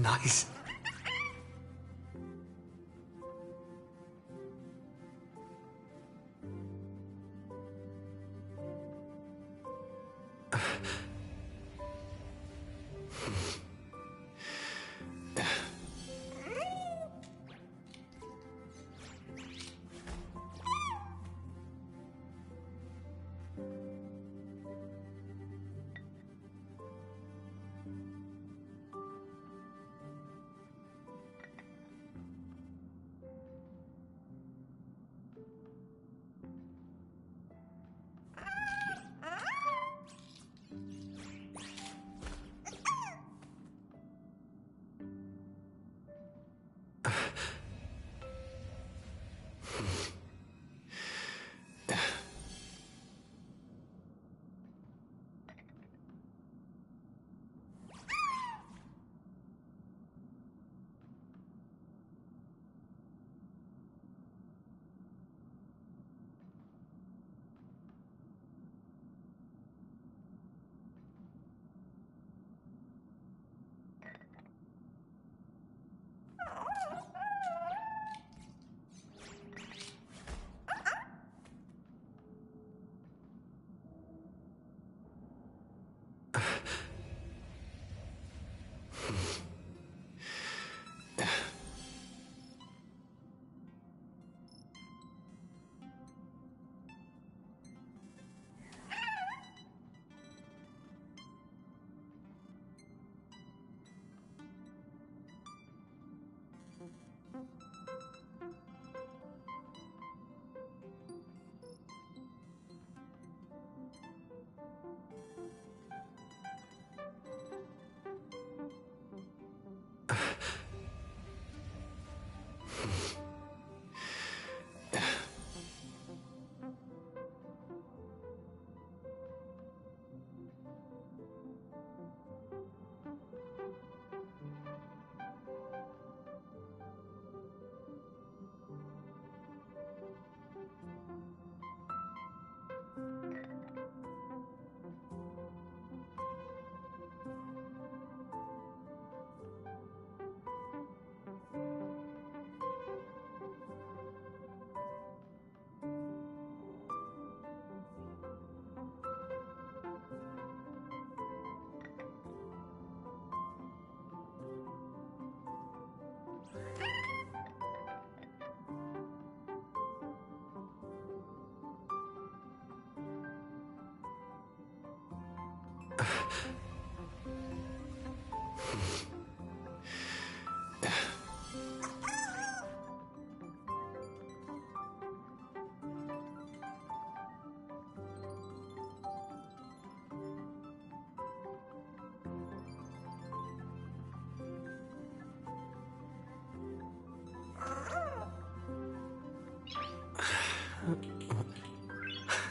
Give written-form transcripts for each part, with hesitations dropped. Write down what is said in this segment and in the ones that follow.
Nice.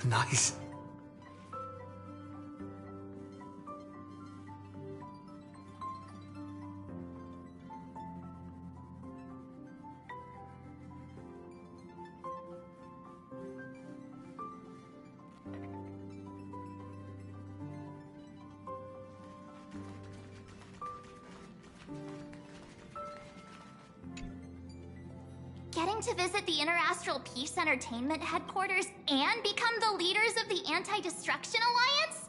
Nice. Getting to visit the Interastral Peace Entertainment headquarters and become the leaders of the Anti-Destruction Alliance?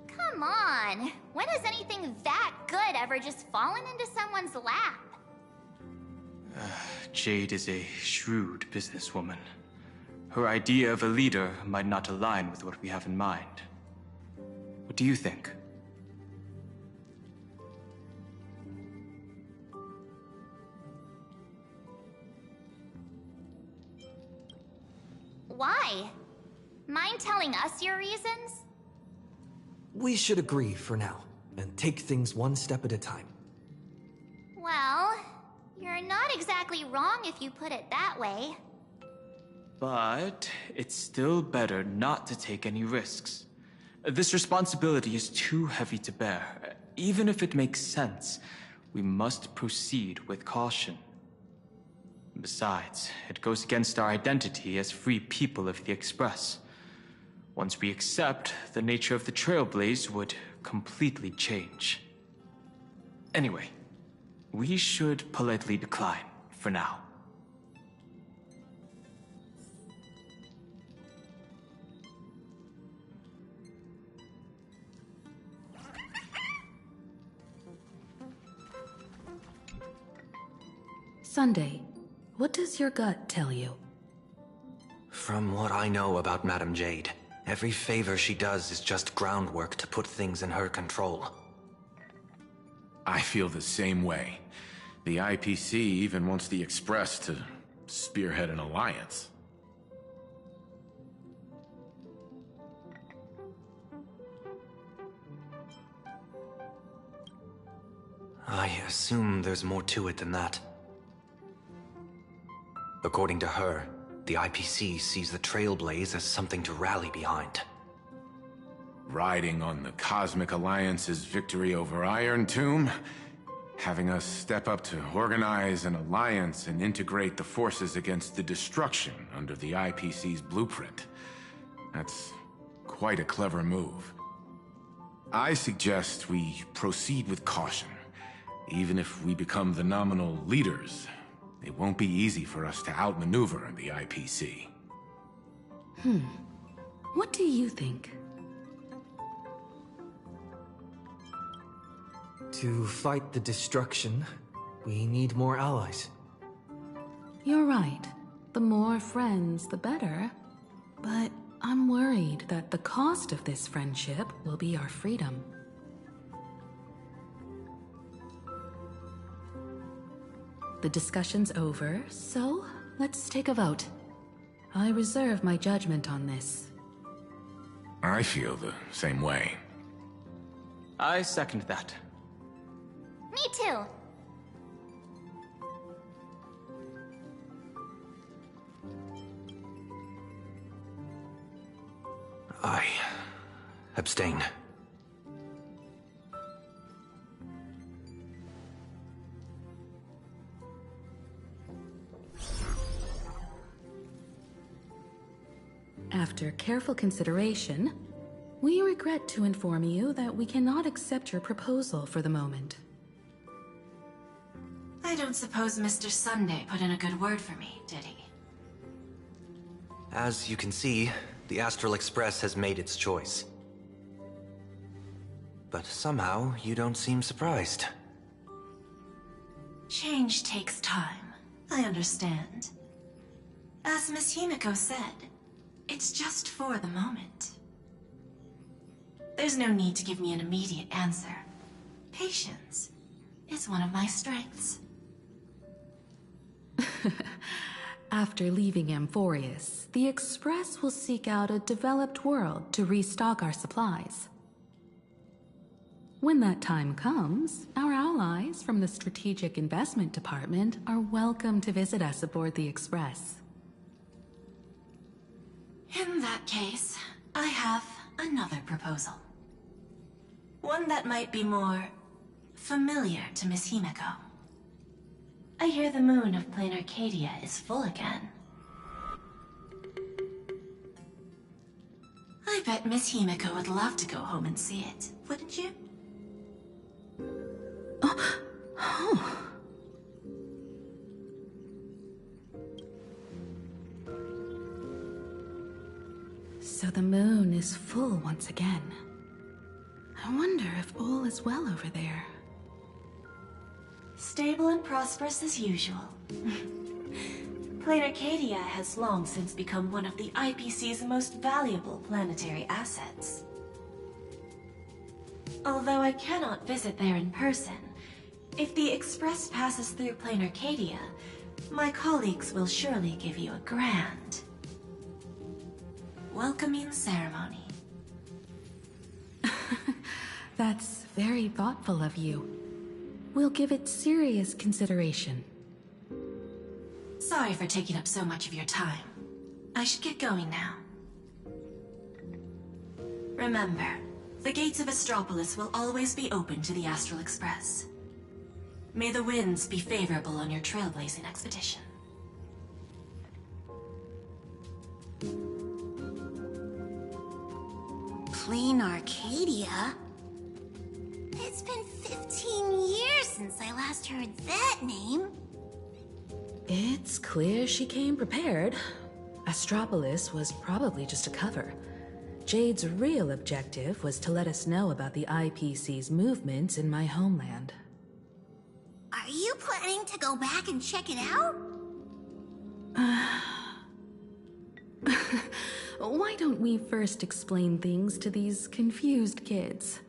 Come on, when has anything that good ever just fallen into someone's lap? Jade is a shrewd businesswoman. Her idea of a leader might not align with what we have in mind. What do you think? Why? Mind telling us your reasons? We should agree for now, and take things one step at a time. Well, you're not exactly wrong if you put it that way. But it's still better not to take any risks. This responsibility is too heavy to bear. Even if it makes sense, we must proceed with caution. Besides, it goes against our identity as free people of the Express. Once we accept, the nature of the Trailblaze would completely change. Anyway, we should politely decline for now. Sunday, what does your gut tell you? From what I know about Madame Jade, every favor she does is just groundwork to put things in her control. I feel the same way. The IPC even wants the Express to spearhead an alliance. I assume there's more to it than that. According to her, the IPC sees the Trailblaze as something to rally behind. Riding on the Cosmic Alliance's victory over Iron Tomb, having us step up to organize an alliance and integrate the forces against the destruction under the IPC's blueprint. That's quite a clever move. I suggest we proceed with caution. Even if we become the nominal leaders, it won't be easy for us to outmaneuver the IPC. What do you think? To fight the destruction, we need more allies. You're right. The more friends, the better. But I'm worried that the cost of this friendship will be our freedom. The discussion's over, so let's take a vote. I reserve my judgment on this. I feel the same way. I second that. Me too. I abstain. After careful consideration, we regret to inform you that we cannot accept your proposal for the moment. I don't suppose Mr. Sunday put in a good word for me, did he? As you can see, the Astral Express has made its choice. But somehow, you don't seem surprised. Change takes time. I understand. As Miss Himiko said, it's just for the moment. There's no need to give me an immediate answer. Patience is one of my strengths. After leaving Amphorius, the Express will seek out a developed world to restock our supplies. When that time comes, our allies from the Strategic Investment Department are welcome to visit us aboard the Express. In that case, I have another proposal. One that might be more familiar to Miss Himeko. I hear the moon of Planarcadia is full again. I bet Miss Himeko would love to go home and see it, wouldn't you? So the moon is full once again. I wonder if all is well over there. Stable and prosperous as usual. Planarcadia has long since become one of the IPC's most valuable planetary assets. Although I cannot visit there in person, if the Express passes through Planarcadia, my colleagues will surely give you a grand welcoming ceremony. That's very thoughtful of you. We'll give it serious consideration. Sorry for taking up so much of your time. I should get going now. Remember, the gates of Astropolis will always be open to the Astral Express. May the winds be favorable on your trailblazing expedition. Planarcadia? It's been 15 years since I last heard that name. It's clear she came prepared. Astropolis was probably just a cover. Jade's real objective was to let us know about the IPC's movements in my homeland. Are you planning to go back and check it out? Why don't we first explain things to these confused kids?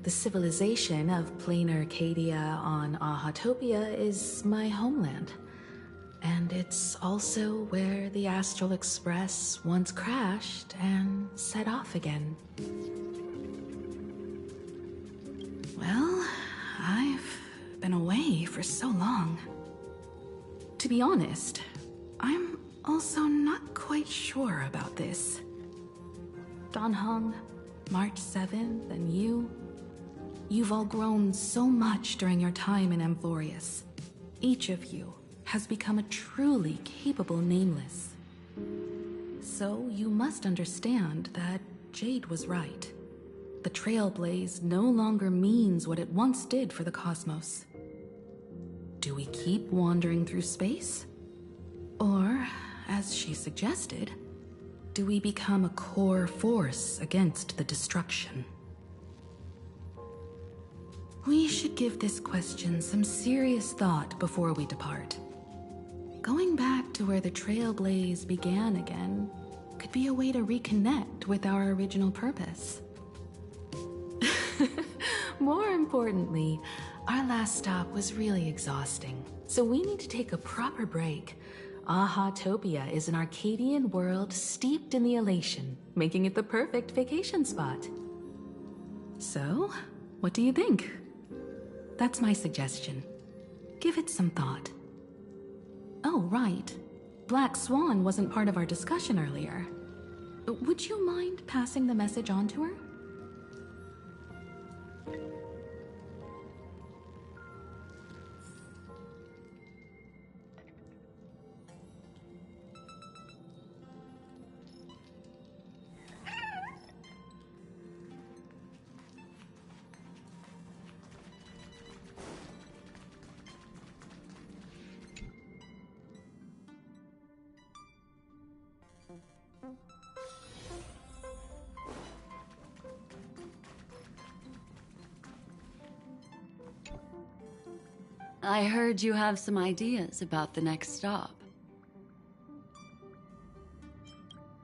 The civilization of Planarcadia on Ahatopia is my homeland. And it's also where the Astral Express once crashed and set off again. Well, I've been away for so long. To be honest, I'm also not quite sure about this. Dan Heng, March 7th, and you've all grown so much during your time in Amphorius. Each of you has become a truly capable Nameless. So you must understand that Jade was right. The Trailblaze no longer means what it once did for the cosmos. Do we keep wandering through space? Or, as she suggested, do we become a core force against the destruction? We should give this question some serious thought before we depart. Going back to where the Trailblaze began again could be a way to reconnect with our original purpose. More importantly, our last stop was really exhausting, so we need to take a proper break. Ahatopia is an Arcadian world steeped in the elation, making it the perfect vacation spot. So, what do you think? That's my suggestion. Give it some thought. Oh, right. Black Swan wasn't part of our discussion earlier. Would you mind passing the message on to her? I heard you have some ideas about the next stop.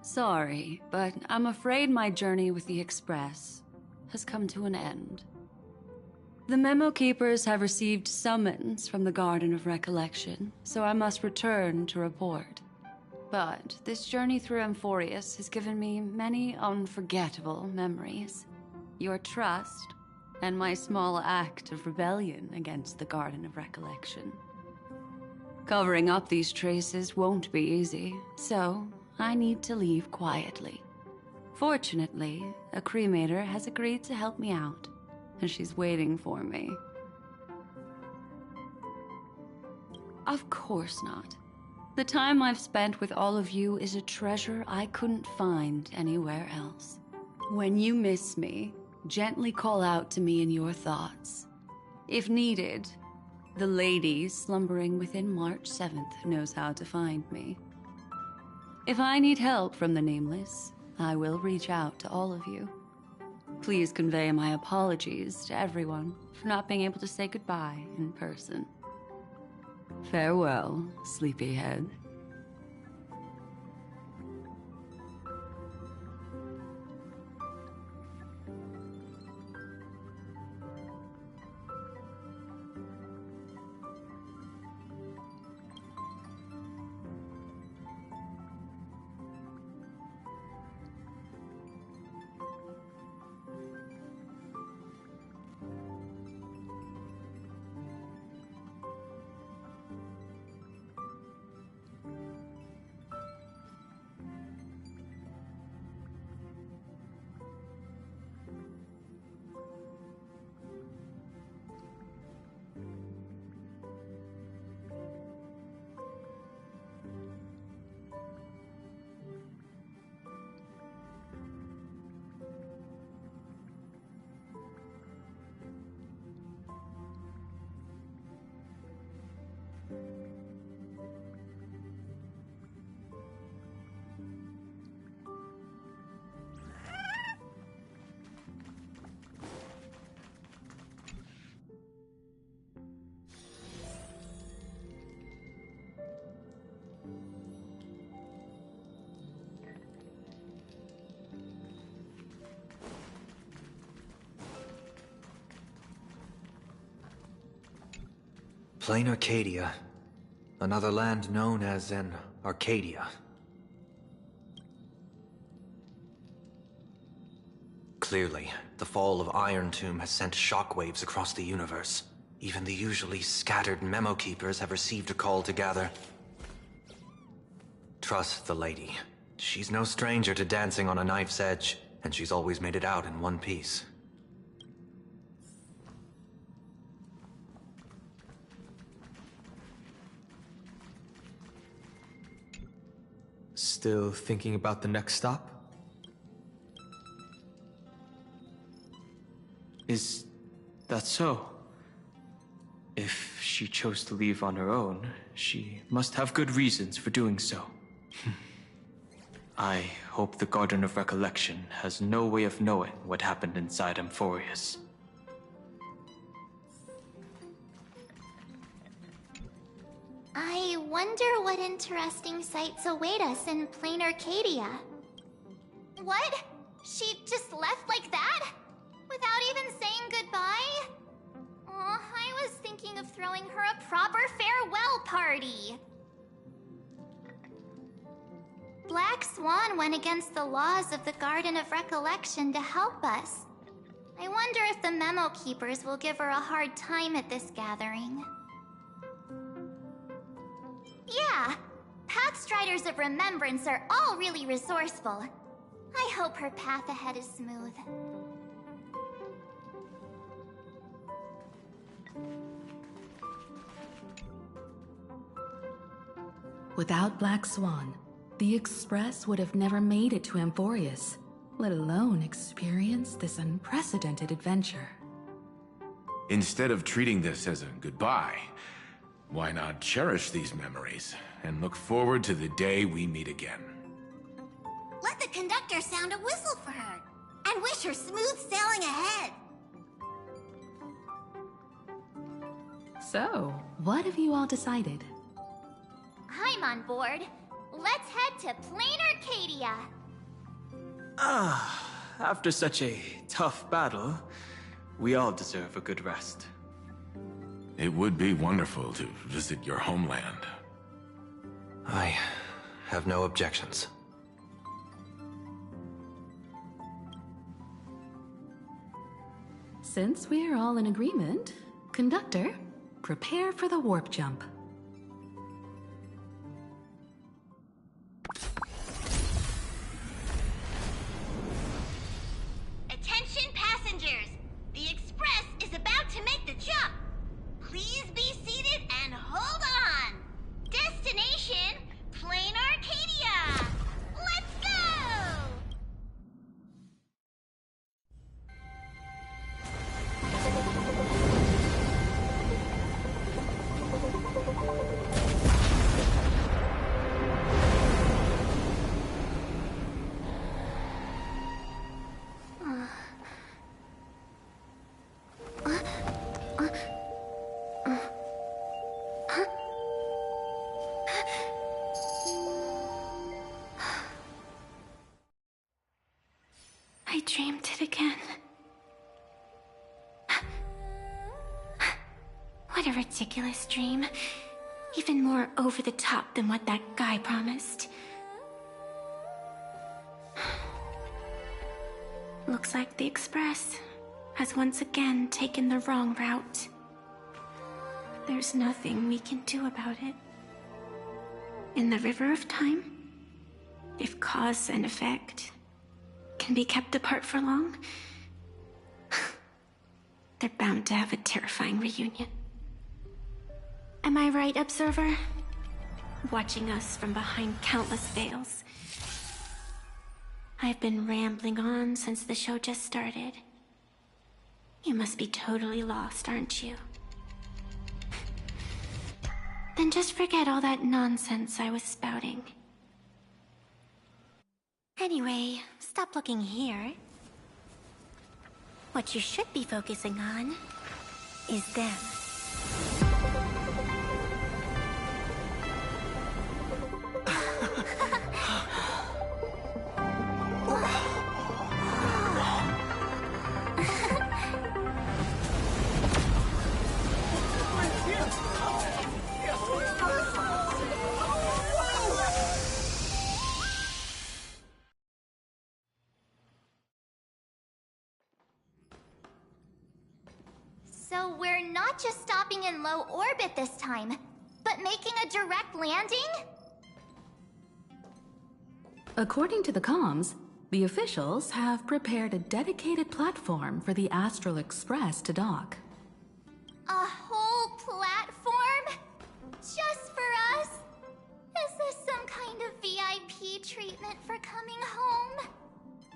Sorry, but I'm afraid my journey with the Express has come to an end. The Memo Keepers have received summons from the Garden of Recollection, so I must return to report. But this journey through Amphorius has given me many unforgettable memories. your trust, and my small act of rebellion against the Garden of Recollection. Covering up these traces won't be easy, so I need to leave quietly. Fortunately, a cremator has agreed to help me out, and she's waiting for me. Of course not. The time I've spent with all of you is a treasure I couldn't find anywhere else. When you miss me, gently call out to me in your thoughts. If needed, the lady slumbering within March 7th knows how to find me. If I need help from the Nameless, I will reach out to all of you. Please convey my apologies to everyone for not being able to say goodbye in person. Farewell, sleepyhead. Planarcadia. Another land known as an Arcadia. Clearly, the fall of Iron Tomb has sent shockwaves across the universe. Even the usually scattered memo keepers have received a call to gather. Trust the lady. She's no stranger to dancing on a knife's edge, and she's always made it out in one piece. Still thinking about the next stop? Is that so? If she chose to leave on her own, she must have good reasons for doing so. I hope the Garden of Recollection has no way of knowing what happened inside Amphorius. I wonder what interesting sights await us in Planarcadia. What? She just left like that? Without even saying goodbye? Oh, I was thinking of throwing her a proper farewell party. Black Swan went against the laws of the Garden of Recollection to help us. I wonder if the Memo Keepers will give her a hard time at this gathering. Yeah, Pathstriders of Remembrance are all really resourceful. I hope her path ahead is smooth. Without Black Swan, the Express would have never made it to Amphorius, let alone experience this unprecedented adventure. Instead of treating this as a goodbye, why not cherish these memories and look forward to the day we meet again? Let the conductor sound a whistle for her, and wish her smooth sailing ahead. So, what have you all decided? I'm on board. Let's head to Planarcadia. After such a tough battle, we all deserve a good rest. It would be wonderful to visit your homeland. I have no objections. Since we're all in agreement, Conductor, prepare for the warp jump. Attention passengers! The Express is about to make the jump! Please be seated and hold on! Destination, Planarcadia! Let's go! I dreamed it again. What a ridiculous dream. Even more over the top than what that guy promised. Looks like the Express has once again taken the wrong route. There's nothing we can do about it. In the river of time, if cause and effect can be kept apart for long, they're bound to have a terrifying reunion. Am I right, Observer? Watching us from behind countless veils. I've been rambling on since the show just started. You must be totally lost, aren't you? Then just forget all that nonsense I was spouting. Anyway, stop looking here. What you should be focusing on is them. So we're not just stopping in low orbit this time, but making a direct landing? According to the comms, the officials have prepared a dedicated platform for the Astral Express to dock. A whole platform? Just for us? Is this some kind of VIP treatment for coming home?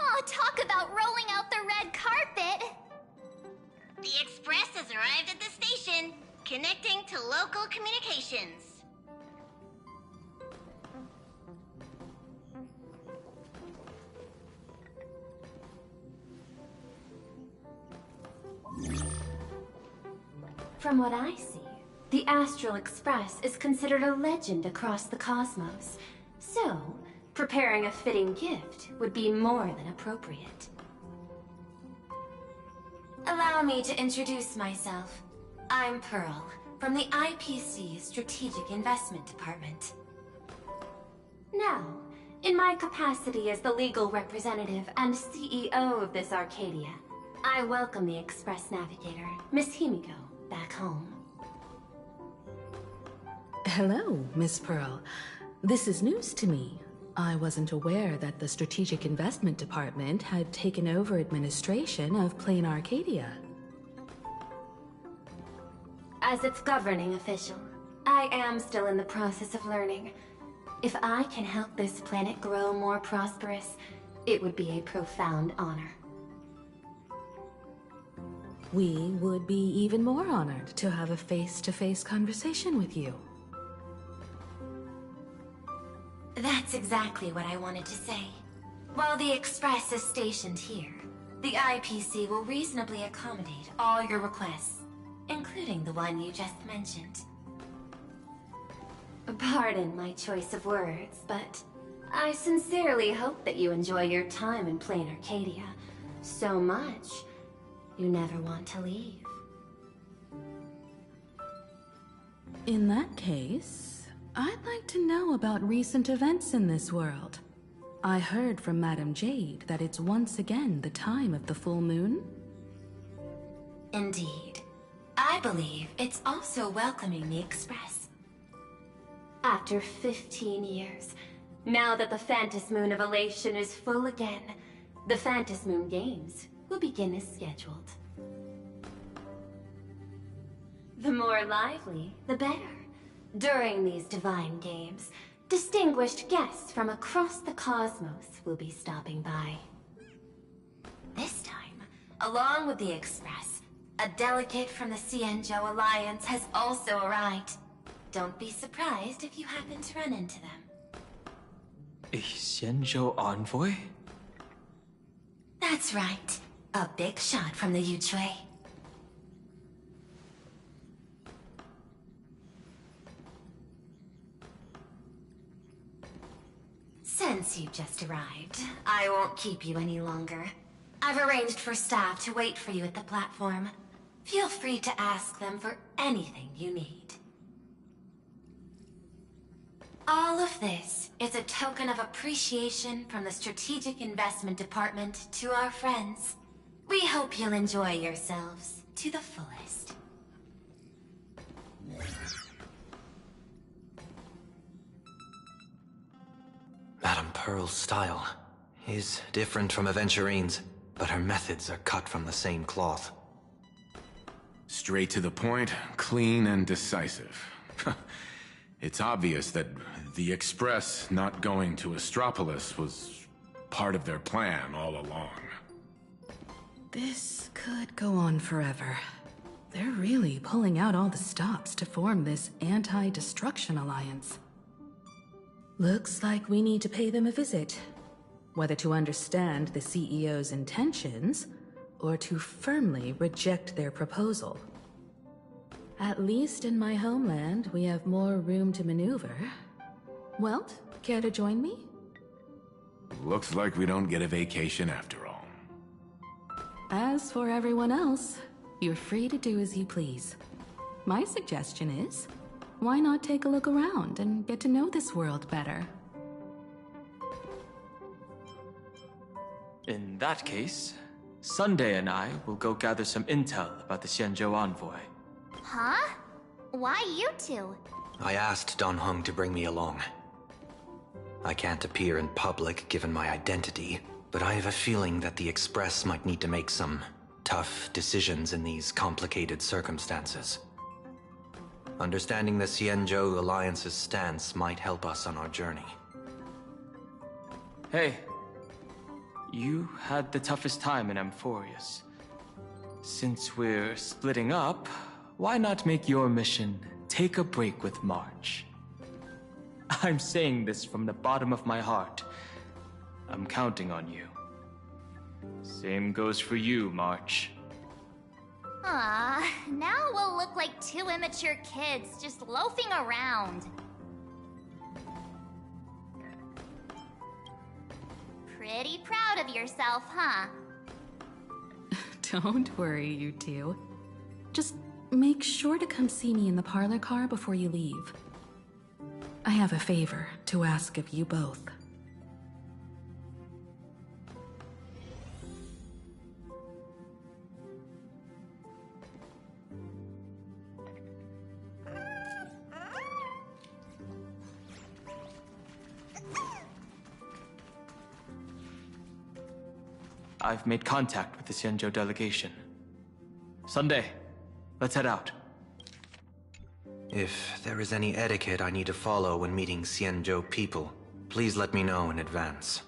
Oh, talk about rolling out the red carpet! The Express has arrived at the station, connecting to local communications. From what I see, the Astral Express is considered a legend across the cosmos. So, preparing a fitting gift would be more than appropriate. Allow me to introduce myself. I'm Pearl, from the IPC Strategic Investment Department. Now, in my capacity as the legal representative and CEO of this Arcadia, I welcome the Express Navigator, Miss Himiko, back home. Hello, Miss Pearl. This is news to me. I wasn't aware that the Strategic Investment Department had taken over administration of Planarcadia. As its governing official, I am still in the process of learning. If I can help this planet grow more prosperous, it would be a profound honor. We would be even more honored to have a face-to-face conversation with you. That's exactly what I wanted to say. While the Express is stationed here, the IPC will reasonably accommodate all your requests, including the one you just mentioned. Pardon my choice of words, but I sincerely hope that you enjoy your time in Planarcadia so much you never want to leave. In that case, I'd like to know about recent events in this world. I heard from Madame Jade that it's once again the time of the full moon. Indeed. I believe it's also welcoming the Express. After 15 years, now that the Phantasmoon Moon of Elation is full again, the Phantasmoon Moon Games will begin as scheduled. The more lively, the better. During these divine games, distinguished guests from across the cosmos will be stopping by. This time, along with the Express, a delegate from the Xianzhou Alliance has also arrived. Don't be surprised if you happen to run into them. A Xianzhou envoy? That's right. A big shot from the Yuchui. Since you just arrived, I won't keep you any longer. I've arranged for staff to wait for you at the platform. Feel free to ask them for anything you need. All of this is a token of appreciation from the Strategic Investment Department to our friends. We hope you'll enjoy yourselves to the fullest. Madame Pearl's style is different from Aventurine's, but her methods are cut from the same cloth. Straight to the point, clean and decisive. It's obvious that the Express not going to Astropolis was part of their plan all along. This could go on forever. They're really pulling out all the stops to form this anti-destruction alliance. Looks like we need to pay them a visit. Whether to understand the CEO's intentions, or to firmly reject their proposal. At least in my homeland, we have more room to maneuver. Welt, care to join me? Looks like we don't get a vacation after all. As for everyone else, you're free to do as you please. My suggestion is, why not take a look around and get to know this world better? In that case, Sunday and I will go gather some intel about the Xianzhou envoy. Huh? Why you two? I asked Don Hung to bring me along. I can't appear in public given my identity, but I have a feeling that the Express might need to make some tough decisions in these complicated circumstances. Understanding the Xianzhou Alliance's stance might help us on our journey. Hey, you had the toughest time in Amphorius. Since we're splitting up, why not make your mission take a break with March? I'm saying this from the bottom of my heart. I'm counting on you. Same goes for you, March. Now we'll look like two immature kids just loafing around. Pretty proud of yourself, huh? Don't worry, you two. Just make sure to come see me in the parlor car before you leave. I have a favor to ask of you both. I've made contact with the Xianzhou delegation. Sunday, let's head out. If there is any etiquette I need to follow when meeting Xianzhou people, please let me know in advance.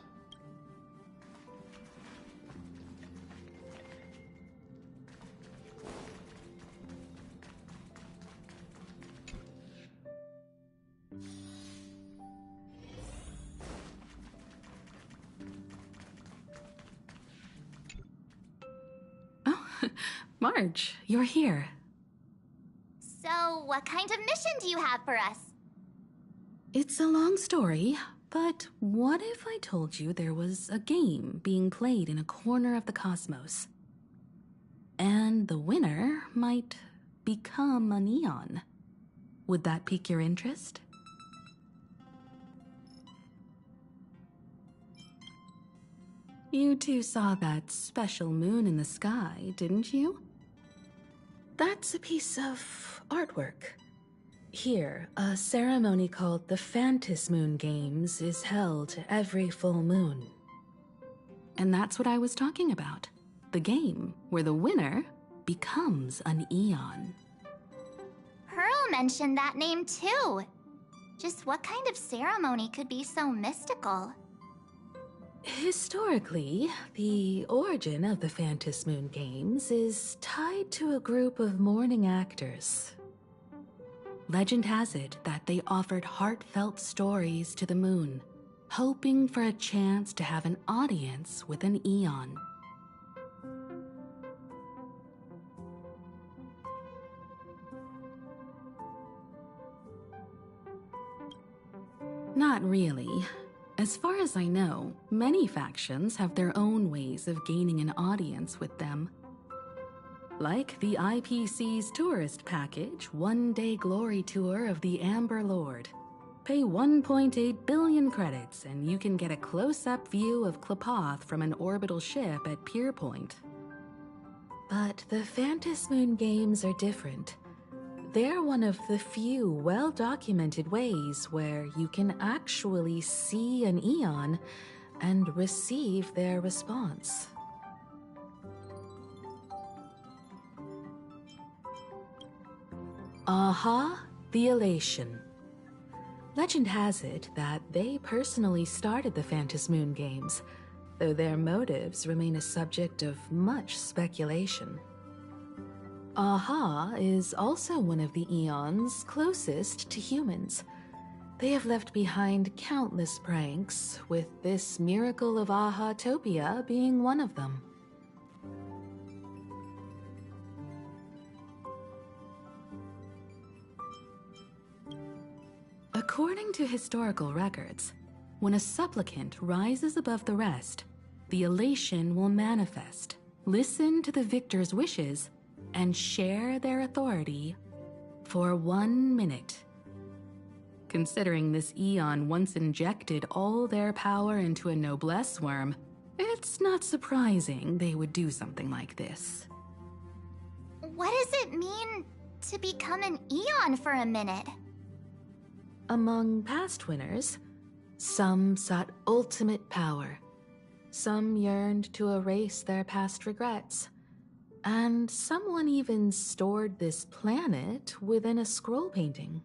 Marge, you're here. So, what kind of mission do you have for us? It's a long story, but what if I told you there was a game being played in a corner of the cosmos? And the winner might become a neon. Would that pique your interest? You two saw that special moon in the sky, didn't you? That's a piece of artwork. Here, a ceremony called the Phantom Moon Games is held every full moon. And that's what I was talking about. The game where the winner becomes an Eon. Pearl mentioned that name too. Just what kind of ceremony could be so mystical? Historically, the origin of the Phantom Moon Games is tied to a group of mourning actors. Legend has it that they offered heartfelt stories to the moon, hoping for a chance to have an audience with an Eon. Not really. As far as I know, many factions have their own ways of gaining an audience with them. Like the IPC's tourist package, one-day glory tour of the Amber Lord. Pay 1.8 billion credits and you can get a close-up view of Klapoth from an orbital ship at Pier Point. But the Phantom Moon Games are different. They're one of the few well-documented ways where you can actually see an Eon and receive their response. Aha, the Elation. Legend has it that they personally started the Phantom Moon Games, though their motives remain a subject of much speculation. Aha is also one of the Eons closest to humans. They have left behind countless pranks, with this miracle of Aha-topia being one of them. According to historical records, when a supplicant rises above the rest, the elation will manifest, listen to the victor's wishes, and share their authority for 1 minute. Considering this Eon once injected all their power into a noblesse worm, it's not surprising they would do something like this. What does it mean to become an Eon for a minute? Among past winners, some sought ultimate power. Some yearned to erase their past regrets. And someone even stored this planet within a scroll painting.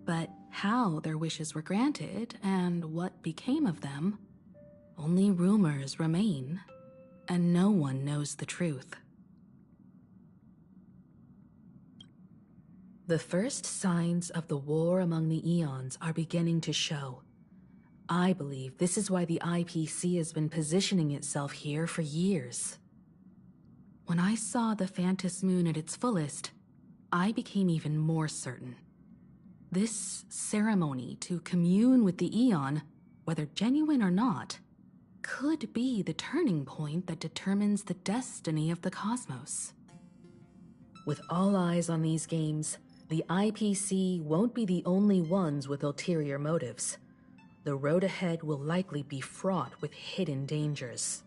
But how their wishes were granted and what became of them, only rumors remain, and no one knows the truth. The first signs of the war among the Eons are beginning to show. I believe this is why the IPC has been positioning itself here for years. When I saw the Phantom Moon at its fullest, I became even more certain. This ceremony to commune with the Eon, whether genuine or not, could be the turning point that determines the destiny of the cosmos. With all eyes on these games, the IPC won't be the only ones with ulterior motives. The road ahead will likely be fraught with hidden dangers.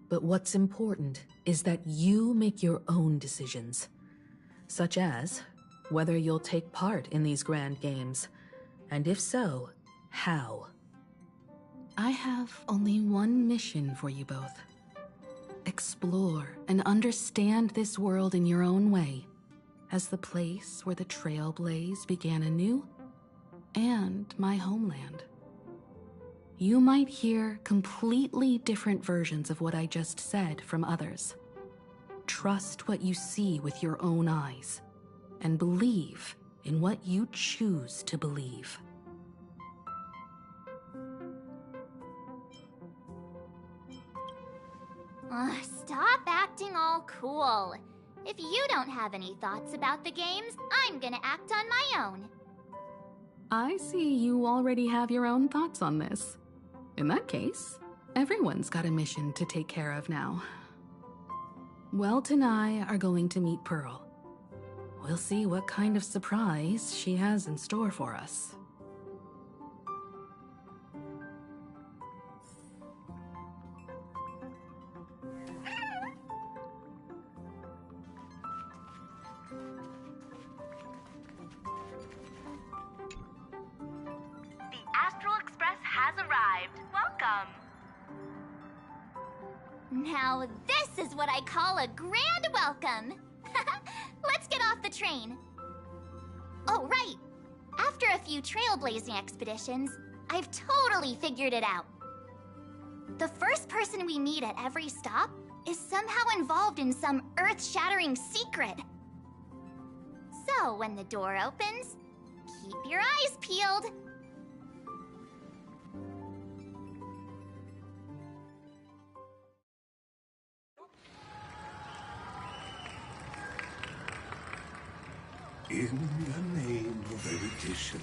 But what's important is that you make your own decisions, such as whether you'll take part in these grand games, and if so, how. I have only one mission for you both. Explore and understand this world in your own way, as the place where the Trailblaze began anew, and my homeland. You might hear completely different versions of what I just said from others. Trust what you see with your own eyes, and believe in what you choose to believe. Stop acting all cool. If you don't have any thoughts about the games, I'm gonna act on my own. I see you already have your own thoughts on this. In that case, everyone's got a mission to take care of now. Welt and I are going to meet Pearl. We'll see what kind of surprise she has in store for us. Astral Express has arrived. Welcome. Now this is what I call a grand welcome. Let's get off the train. Oh, right. After a few trailblazing expeditions, I've totally figured it out. The first person we meet at every stop is somehow involved in some earth-shattering secret. So when the door opens, keep your eyes peeled. In the name of erudition,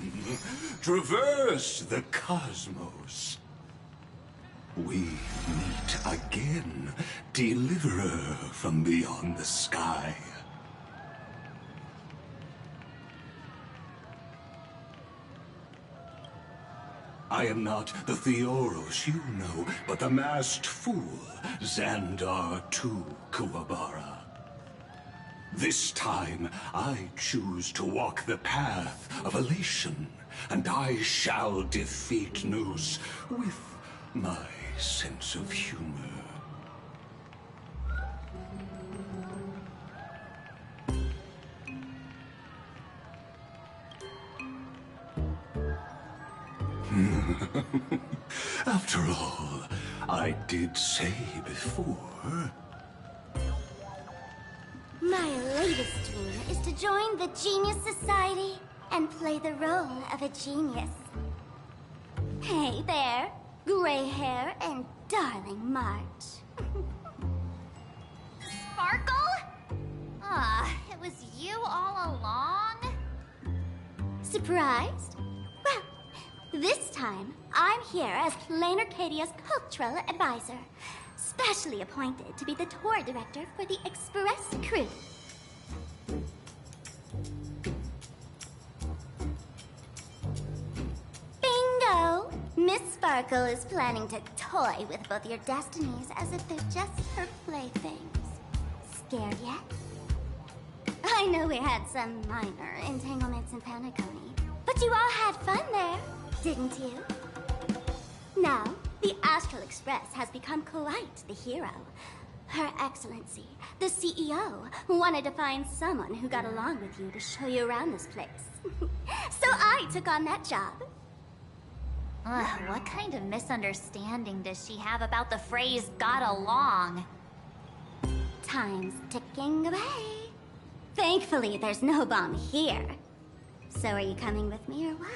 traverse the cosmos. We meet again, deliverer from beyond the sky. I am not the Theoros you know, but the masked fool, Xandar II Kuwabara. This time, I choose to walk the path of elation, and I shall defeat Nous with my sense of humor. After all, I did say before... My latest dream is to join the Genius Society and play the role of a genius. Hey there, gray hair and darling March. Sparkle? Ah, it was you all along? Surprised? Well, this time I'm here as Planarcadia's cultural advisor. Specially appointed to be the tour director for the Express crew. Bingo! Miss Sparkle is planning to toy with both your destinies as if they're just her playthings. Scared yet? I know we had some minor entanglements in Paniconi, but you all had fun there, didn't you? Now, the Astral Express has become quite the hero. Her Excellency, the CEO, wanted to find someone who got along with you to show you around this place. So I took on that job. What kind of misunderstanding does she have about the phrase got along? Time's ticking away. Thankfully, there's no bomb here. So are you coming with me or what?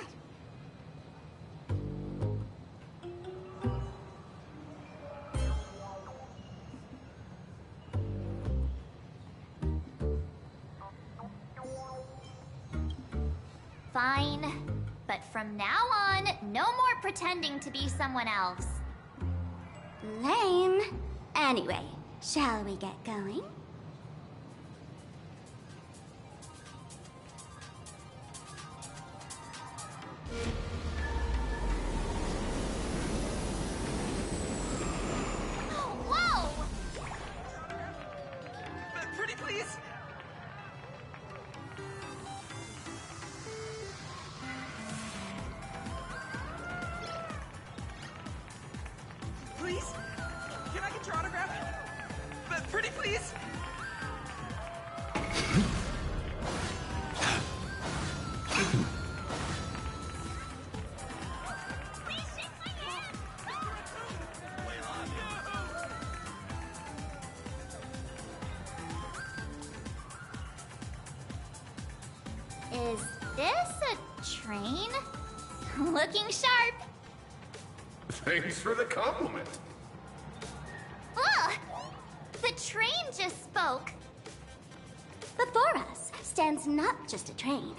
Fine. But from now on, no more pretending to be someone else. Lame. Anyway, shall we get going? Whoa! Pretty please? Please? Can I get your autograph? Pretty please? Is this a train? Looking sharp. Thanks for the compliment. Ugh! The train just spoke. Before us stands not just a train,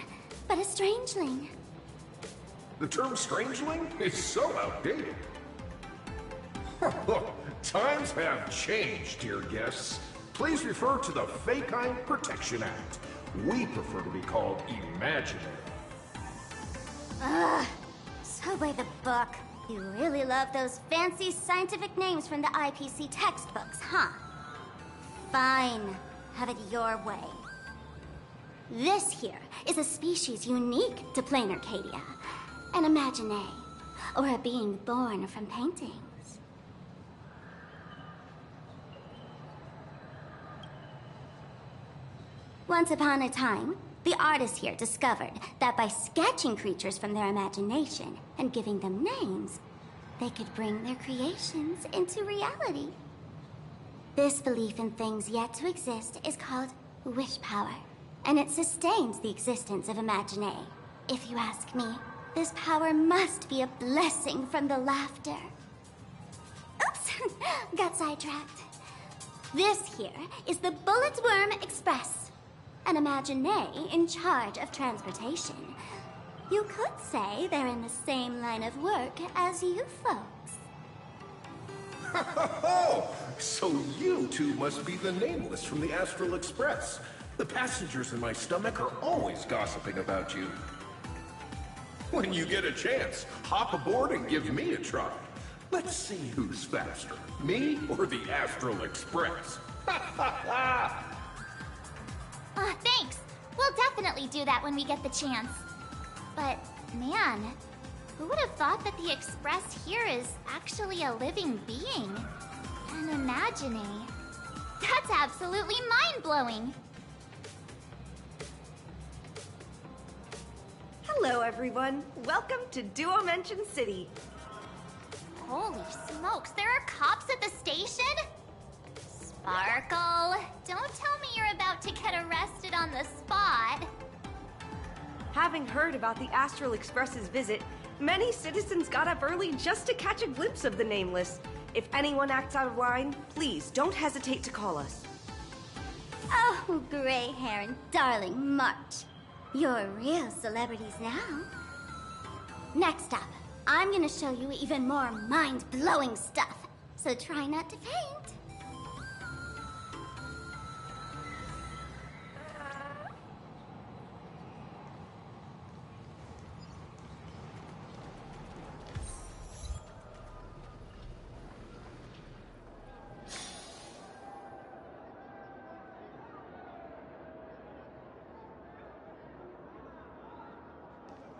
but a strangeling. The term strangeling is so outdated. Times have changed, dear guests. Please refer to the Fekine Protection Act. We prefer to be called imaginary. Ugh. So by the book. You really love those fancy scientific names from the IPC textbooks, huh? Fine. Have it your way. This here is a species unique to Planarcadia. An imagine. or a being born from paintings. Once upon a time, the artists here discovered that by sketching creatures from their imagination and giving them names, they could bring their creations into reality. This belief in things yet to exist is called wish power, and it sustains the existence of Imagine. If you ask me, this power must be a blessing from the laughter. Oops, got sidetracked. This here is the Bullet Worm Express, an Imagine in charge of transportation. You could say they're in the same line of work as you folks. So you two must be the Nameless from the Astral Express. The passengers in my stomach are always gossiping about you. When you get a chance, hop aboard and give me a try. Let's see who's faster, me or the Astral Express. Thanks. We'll definitely do that when we get the chance. But, man, who would have thought that the Express here is actually a living being? An Imagine. That's absolutely mind-blowing. Hello, everyone. Welcome to Duo-Mention City. Holy smokes, there are cops at the station? Sparkle, don't tell me you're about to get arrested on the spot. Having heard about the Astral Express's visit, many citizens got up early just to catch a glimpse of the Nameless. If anyone acts out of line, please don't hesitate to call us. Oh, gray hair and darling March. You're real celebrities now. Next up, I'm gonna show you even more mind-blowing stuff, so try not to faint.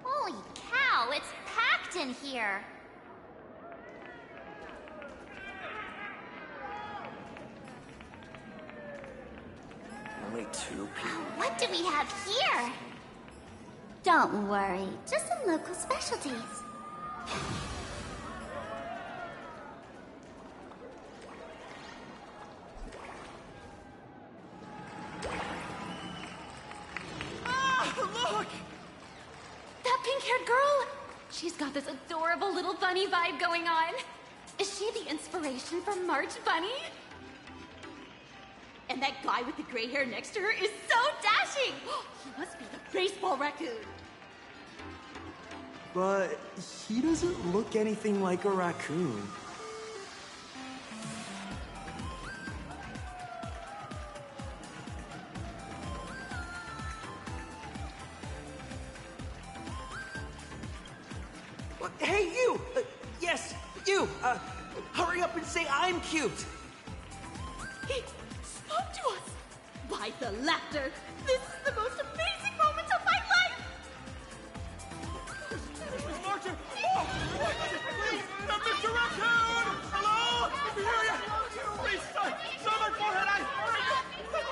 Holy cow, it's packed in here. Only 2 people. What do we have here? Don't worry, just some local specialties. Look! That pink-haired girl! She's got this adorable little bunny vibe going on. Is she the inspiration for March Bunny? And that guy with the gray hair next to her is so dashing! He must be the baseball raccoon. But he doesn't look anything like a raccoon. Hey, you! Yes, you! Hurry up and say I'm cute! He spoke to us! By the laughter! This is the most amazing moment of my life! Martin! Oh! Please! Mr. Raccoon! Hello? I can hear you! Please, show my forehead! I love you!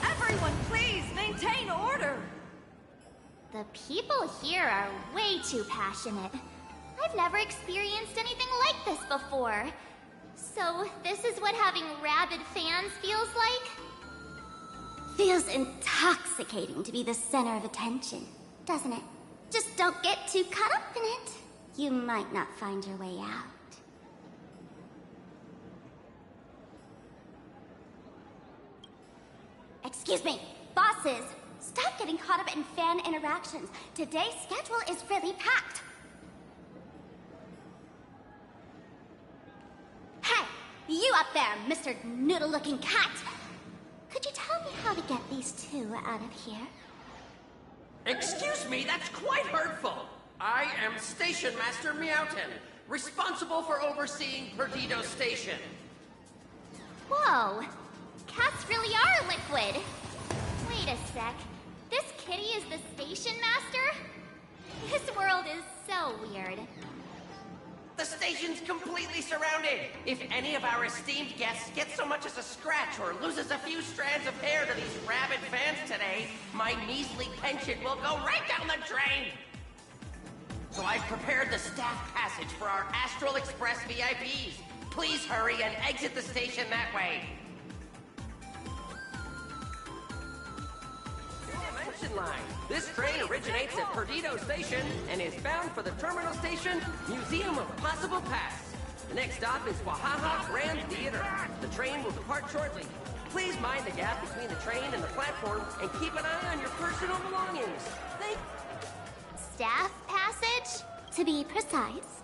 Everyone, please maintain order. The people here are way too passionate. I've never experienced anything like this before. So, this is what having rabid fans feels like? Feels intoxicating to be the center of attention, doesn't it? Just don't get too caught up in it. You might not find your way out. Excuse me, bosses! Stop getting caught up in fan interactions. Today's schedule is really packed. there, Mr. Noodle-looking cat! Could you tell me how to get these two out of here? Excuse me, that's quite hurtful. I am Station Master Meowton, responsible for overseeing Perdido Station. Whoa! Cats really are liquid! Wait a sec. This kitty is the station master? This world is so weird. The station's completely surrounded. If any of our esteemed guests get so much as a scratch or loses a few strands of hair to these rabid fans today, my measly pension will go right down the drain. So I've prepared the staff passage for our Astral Express VIPs. Please hurry and exit the station that way. Dimension line. This train originates at Perdido Station and is bound for the terminal station, Museum of Possible Past. The next stop is Wahaha Grand Theater. The train will depart shortly. Please mind the gap between the train and the platform and keep an eye on your personal belongings. Thank Staff passage? To be precise,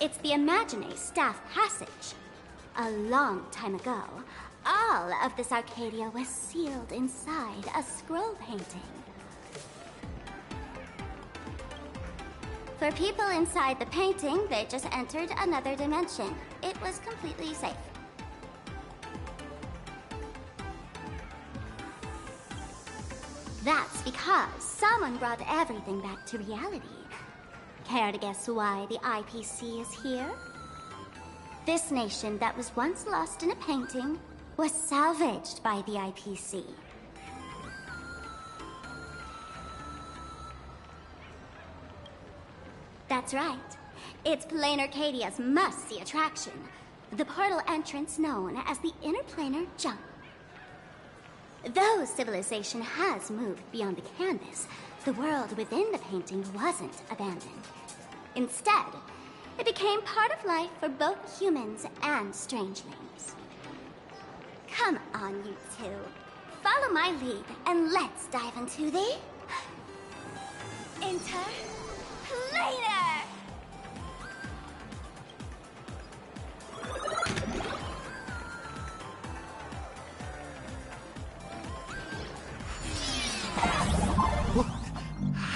it's the Imagine Staff Passage. A long time ago, all of this Arcadia was sealed inside a scroll painting. For people inside the painting, they just entered another dimension. It was completely safe. That's because someone brought everything back to reality. Care to guess why the IPC is here? This nation that was once lost in a painting was salvaged by the IPC. That's right. It's Planarcadia's must-see attraction. The portal entrance known as the Interplanar Jump. Though civilization has moved beyond the canvas, the world within the painting wasn't abandoned. Instead, it became part of life for both humans and strangelings. Come on, you two. Follow my lead, and let's dive into the... Interplanar!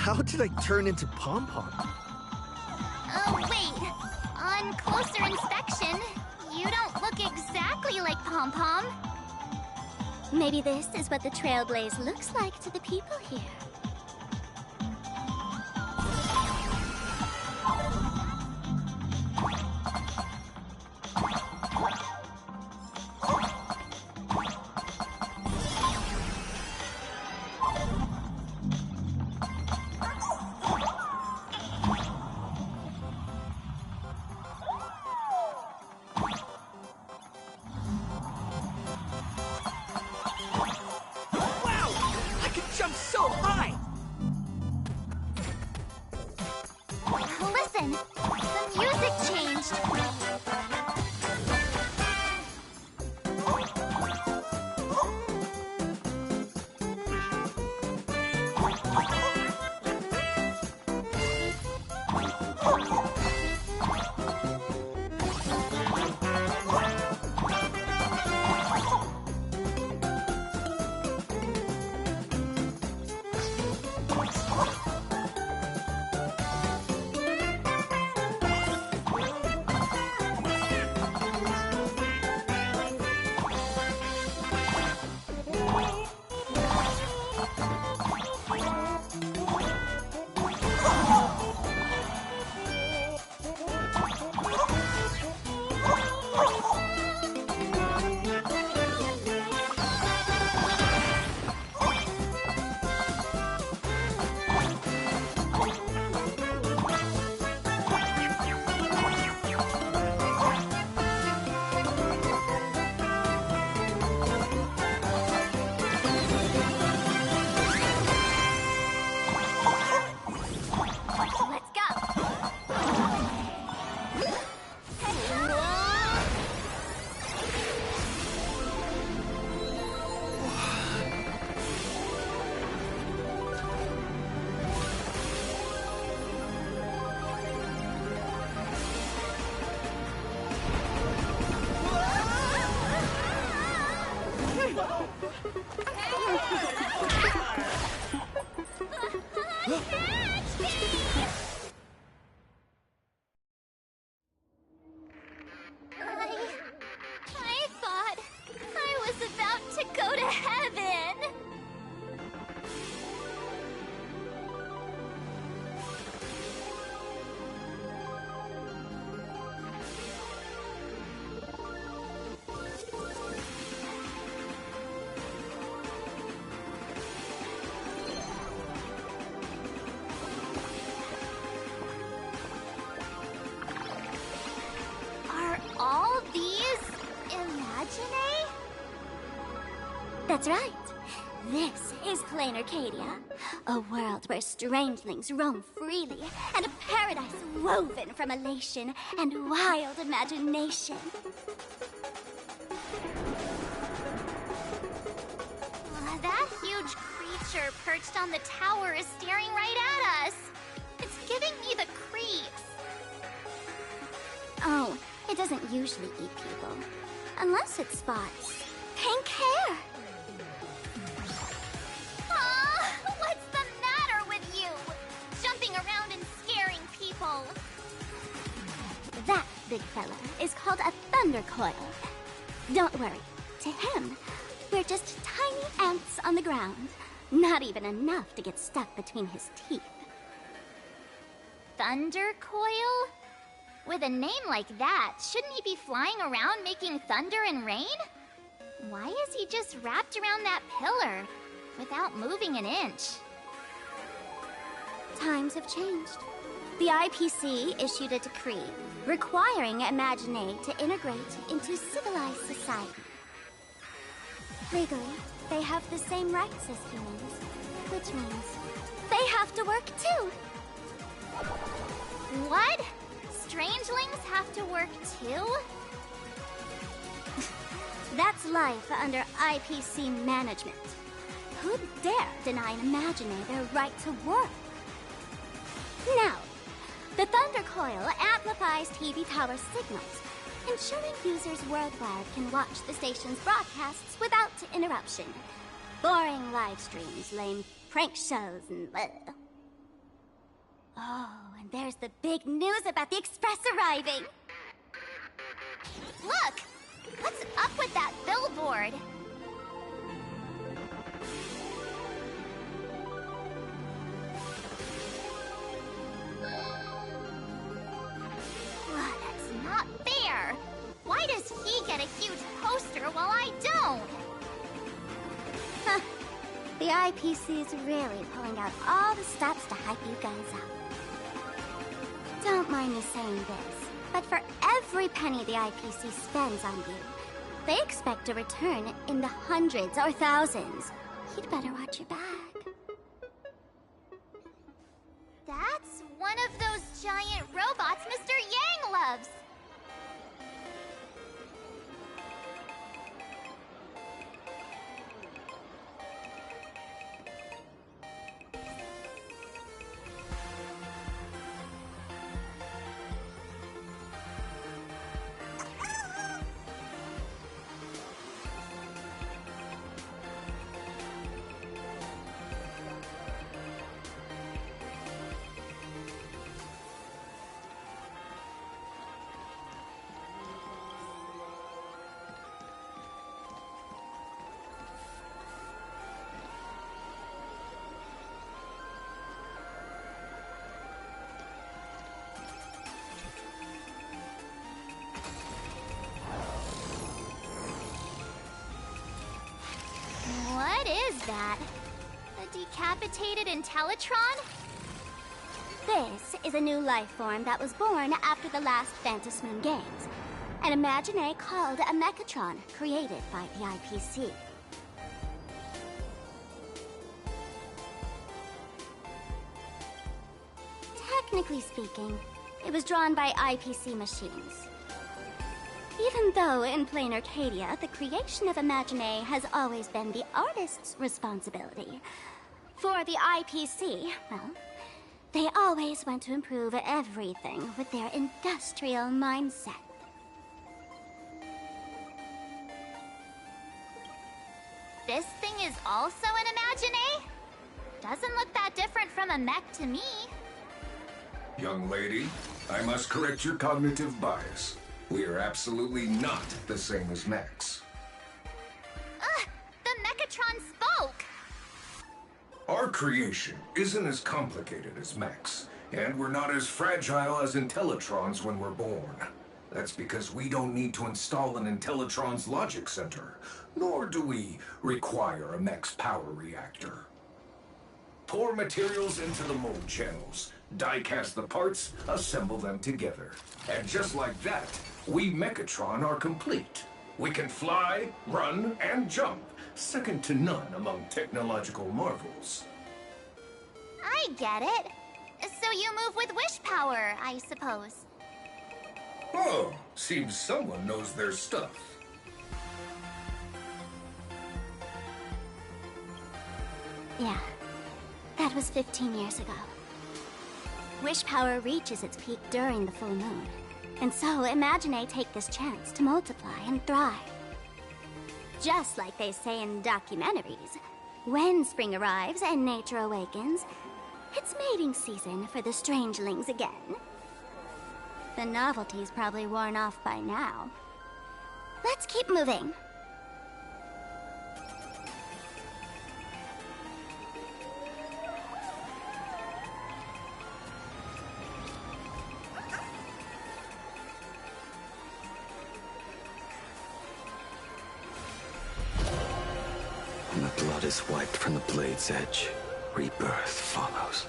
How did I turn into Pom-Pom? Oh, wait. On closer inspection, you don't look exactly like Pom-Pom. Maybe this is what the Trailblaze looks like to the people here. Wow! I can jump so high! That's right. This is Planarcadia, a world where strangelings roam freely, and a paradise woven from elation and wild imagination. That huge creature perched on the tower is staring right at us. It's giving me the creeps. Oh, it doesn't usually eat people. Unless it spots pink hair. What's the matter with you? Jumping around and scaring people. That big fella is called a thunder coil. Don't worry. To him, we're just tiny ants on the ground. Not even enough to get stuck between his teeth. Thunder coil? With a name like that, shouldn't he be flying around making thunder and rain? Why is he just wrapped around that pillar without moving an inch? Times have changed. The IPC issued a decree requiring Imagine to integrate into civilized society. Legally, they have the same rights as humans, which means they have to work too. What? Strangelings have to work too? That's life under IPC management. Who'd dare deny an Imagine their right to work? Now, the Thunder Coil amplifies TV tower signals, ensuring users worldwide can watch the station's broadcasts without interruption. Boring live streams, lame prank shows, and bleh. Oh, and there's the big news about the Express arriving! Look! What's up with that billboard? That's not fair! Why does he get a huge poster while I don't? Huh. The IPC is really pulling out all the stops to hype you guys up. Don't mind me saying this, but for every penny the IPC spends on you, they expect a return in the hundreds or thousands. You'd better watch your back. That's one of those giant robots Mr. Yang loves! What is that? A decapitated Intellitron? This is a new life form that was born after the last Phantom Moon Games. An Imagine called a Mechatron, created by the IPC. Technically speaking, it was drawn by IPC machines. Even though in Planarcadia, the creation of Imagine has always been the artist's responsibility. For the IPC, well, they always want to improve everything with their industrial mindset. This thing is also an Imagine? Doesn't look that different from a mech to me. Young lady, I must correct your cognitive bias. We are absolutely not the same as mechs. The Mechatron spoke! Our creation isn't as complicated as mechs, and we're not as fragile as Intellitrons when we're born. That's because we don't need to install an Intellitron's logic center, nor do we require a mech's power reactor. Pour materials into the mold channels, die-cast the parts, assemble them together. And just like that, we Mechatron are complete. We can fly, run, and jump, second to none among technological marvels. I get it. So you move with wish power, I suppose. Oh, seems someone knows their stuff. Yeah, that was 15 years ago. Wish power reaches its peak during the full moon. And so Imagine take this chance to multiply and thrive. Just like they say in documentaries, when spring arrives and nature awakens, it's mating season for the strangelings again. The novelty's probably worn off by now. Let's keep moving. When the blood is wiped from the blade's edge, rebirth follows.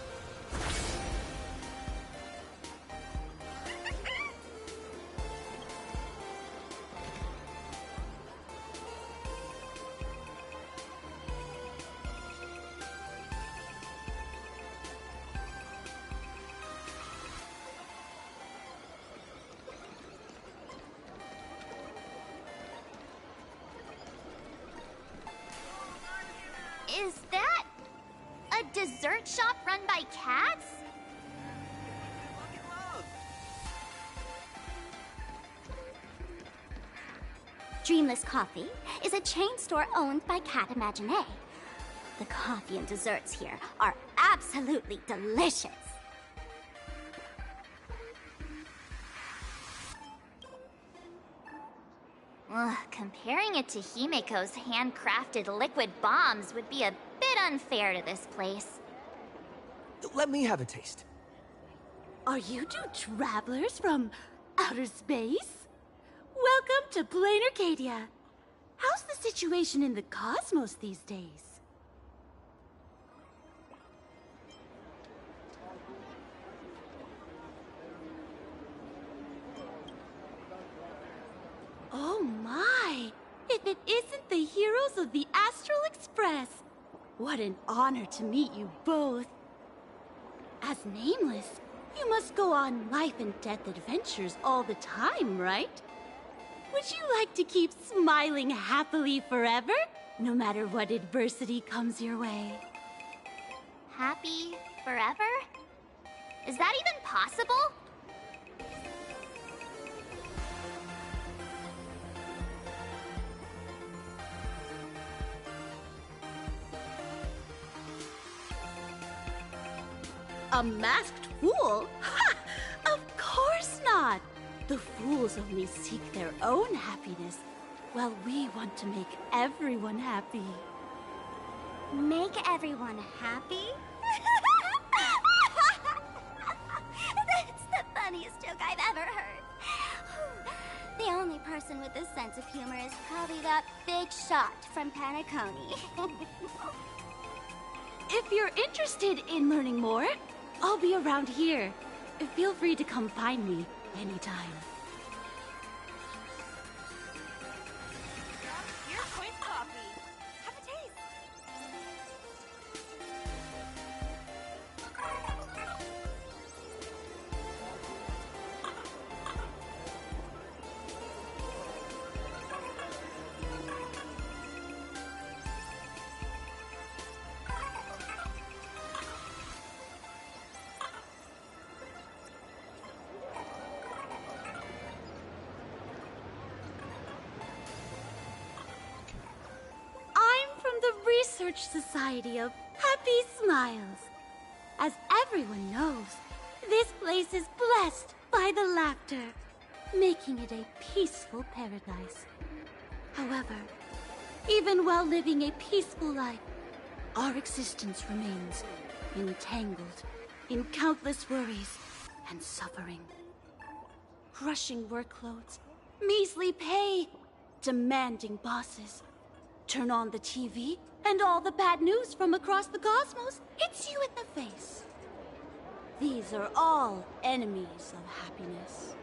Is that a dessert shop run by cats? Dreamless Coffee is a chain store owned by Cat Imagine. The coffee and desserts here are absolutely delicious. Ugh, comparing it to Himiko's handcrafted liquid bombs would be a bit unfair to this place. Let me have a taste. Are you two travelers from outer space? Welcome to Planarcadia. How's the situation in the cosmos these days? Oh my! If it isn't the heroes of the Astral Express! What an honor to meet you both. As Nameless, you must go on life and death adventures all the time, right? Would you like to keep smiling happily forever, no matter what adversity comes your way? Happy forever? Is that even possible? A masked fool? Ha! Of course not! The fools only seek their own happiness, while we want to make everyone happy. Make everyone happy? That's the funniest joke I've ever heard. The only person with a sense of humor is probably that big shot from Panaconi. If you're interested in learning more, I'll be around here. Feel free to come find me anytime. Here's quick coffee. Have a taste. Research Society of Happy Smiles. As everyone knows, this place is blessed by the laughter, making it a peaceful paradise. However, even while living a peaceful life, our existence remains entangled in countless worries and suffering. Crushing workloads, measly pay, demanding bosses. Turn on the TV, and all the bad news from across the cosmos hits you in the face. These are all enemies of happiness.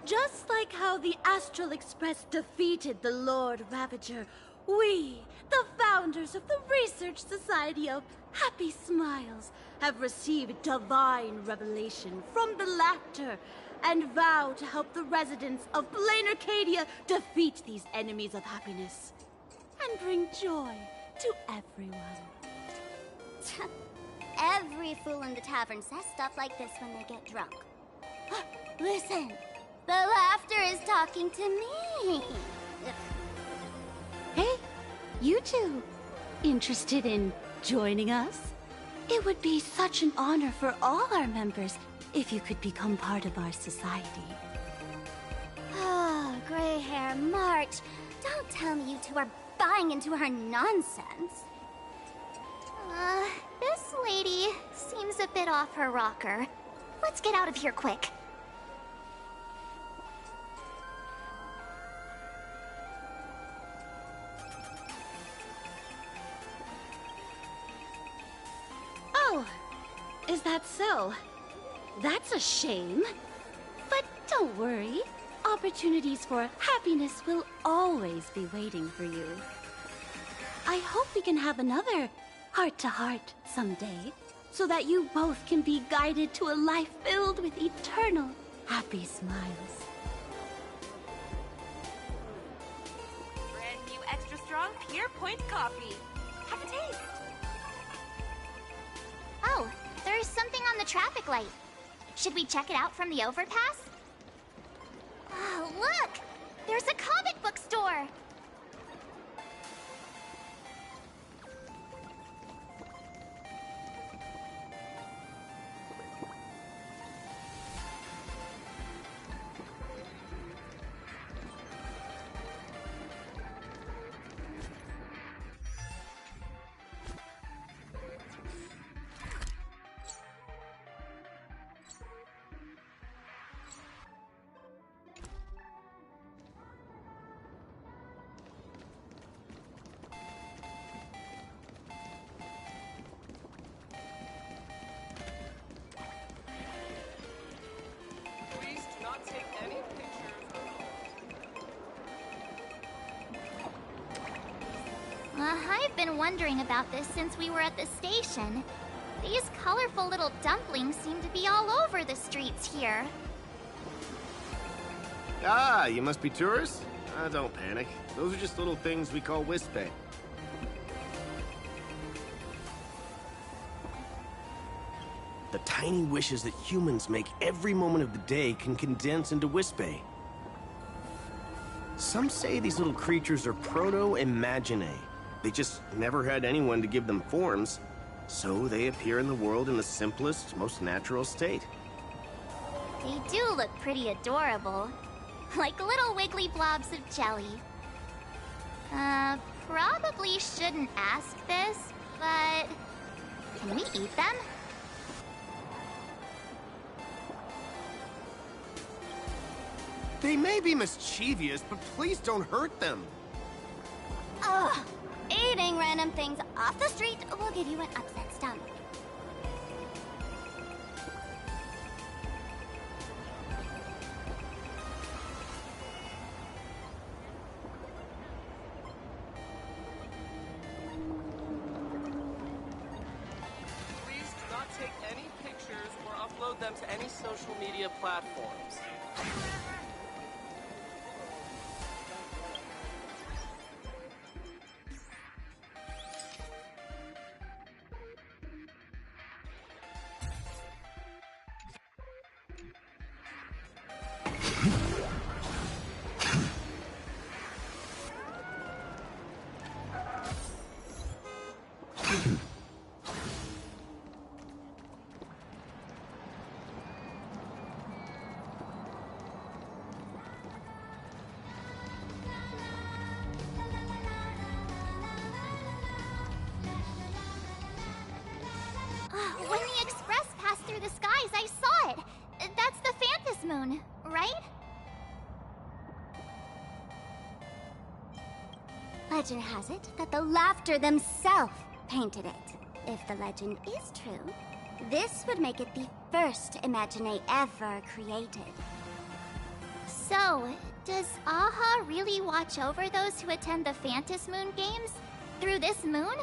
Just like how the Astral Express defeated the Lord Ravager, We, the founders of the Research Society of Happy Smiles, have received divine revelation from the Laughter and vow to help the residents of Planarcadia defeat these enemies of happiness and bring joy to everyone. Every fool in the tavern says stuff like this when they get drunk. Listen, the Laughter is talking to me. Hey, you two, interested in joining us? It would be such an honor for all our members if you could become part of our society. Oh, gray hair March. Don't tell me you two are buying into her nonsense. This lady seems a bit off her rocker. Let's get out of here quick. Oh, is that so? That's a shame. But don't worry. Opportunities for happiness will always be waiting for you. I hope we can have another heart-to-heart someday, so that you both can be guided to a life filled with eternal happy smiles. Brand new extra strong Pure Point coffee. Have a taste. Oh, there's something on the traffic light. Should we check it out from the overpass? Oh, look! There's a comic book store! Please do not take any pictures. I've been wondering about this since we were at the station. These colorful little dumplings seem to be all over the streets here. Ah, you must be tourists? Don't panic. Those are just little things we call Wispe. The tiny wishes that humans make every moment of the day can condense into Wispe. Some say these little creatures are proto-imaginae. They just never had anyone to give them forms, so they appear in the world in the simplest, most natural state. They do look pretty adorable. Like little wiggly blobs of jelly. Probably shouldn't ask this, but... can we eat them? They may be mischievous, but please don't hurt them. Ugh! Eating random things off the street will give you an upset stomach. Please do not take any pictures or upload them to any social media platforms. When the express passed through the skies, I saw it. That's the Phantus Moon, right? Legend has it that the Laughter themselves painted it. If the legend is true, this would make it the first Imaginae ever created. So, Does Aha really watch over those who attend the Phantas Moon Games? Through this moon?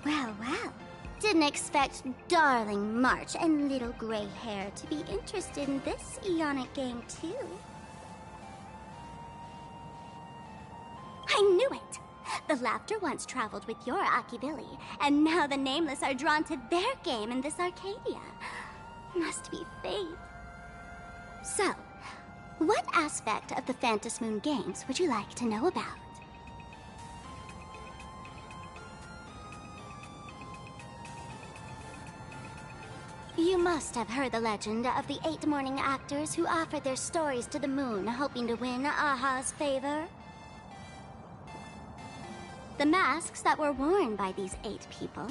Well, well. Didn't expect darling March and little gray hair to be interested in this Eonic game, too. I knew it! The Laughter once traveled with your Akivili, and now the Nameless are drawn to their game in this Arcadia. Must be fate. So, what aspect of the Phantas Moon Games would you like to know about? You must have heard the legend of the 8 morning actors who offered their stories to the moon, hoping to win Aha's favor. The masks that were worn by these 8 people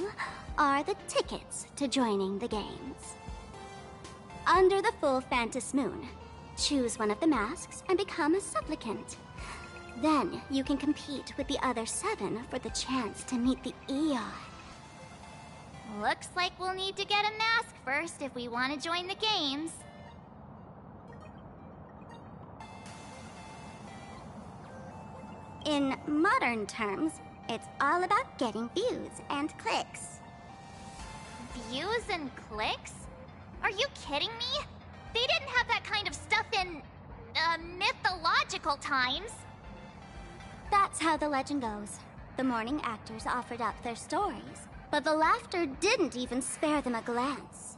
are the tickets to joining the games. Under the full Phantas Moon, choose one of the masks and become a supplicant. Then you can compete with the other 7 for the chance to meet the Eon. Looks like we'll need to get a mask first if we want to join the games. In modern terms, it's all about getting views and clicks. Views and clicks? Are you kidding me? They didn't have that kind of stuff in, mythological times. That's how the legend goes. The morning actors offered up their stories, but the Laughter didn't even spare them a glance.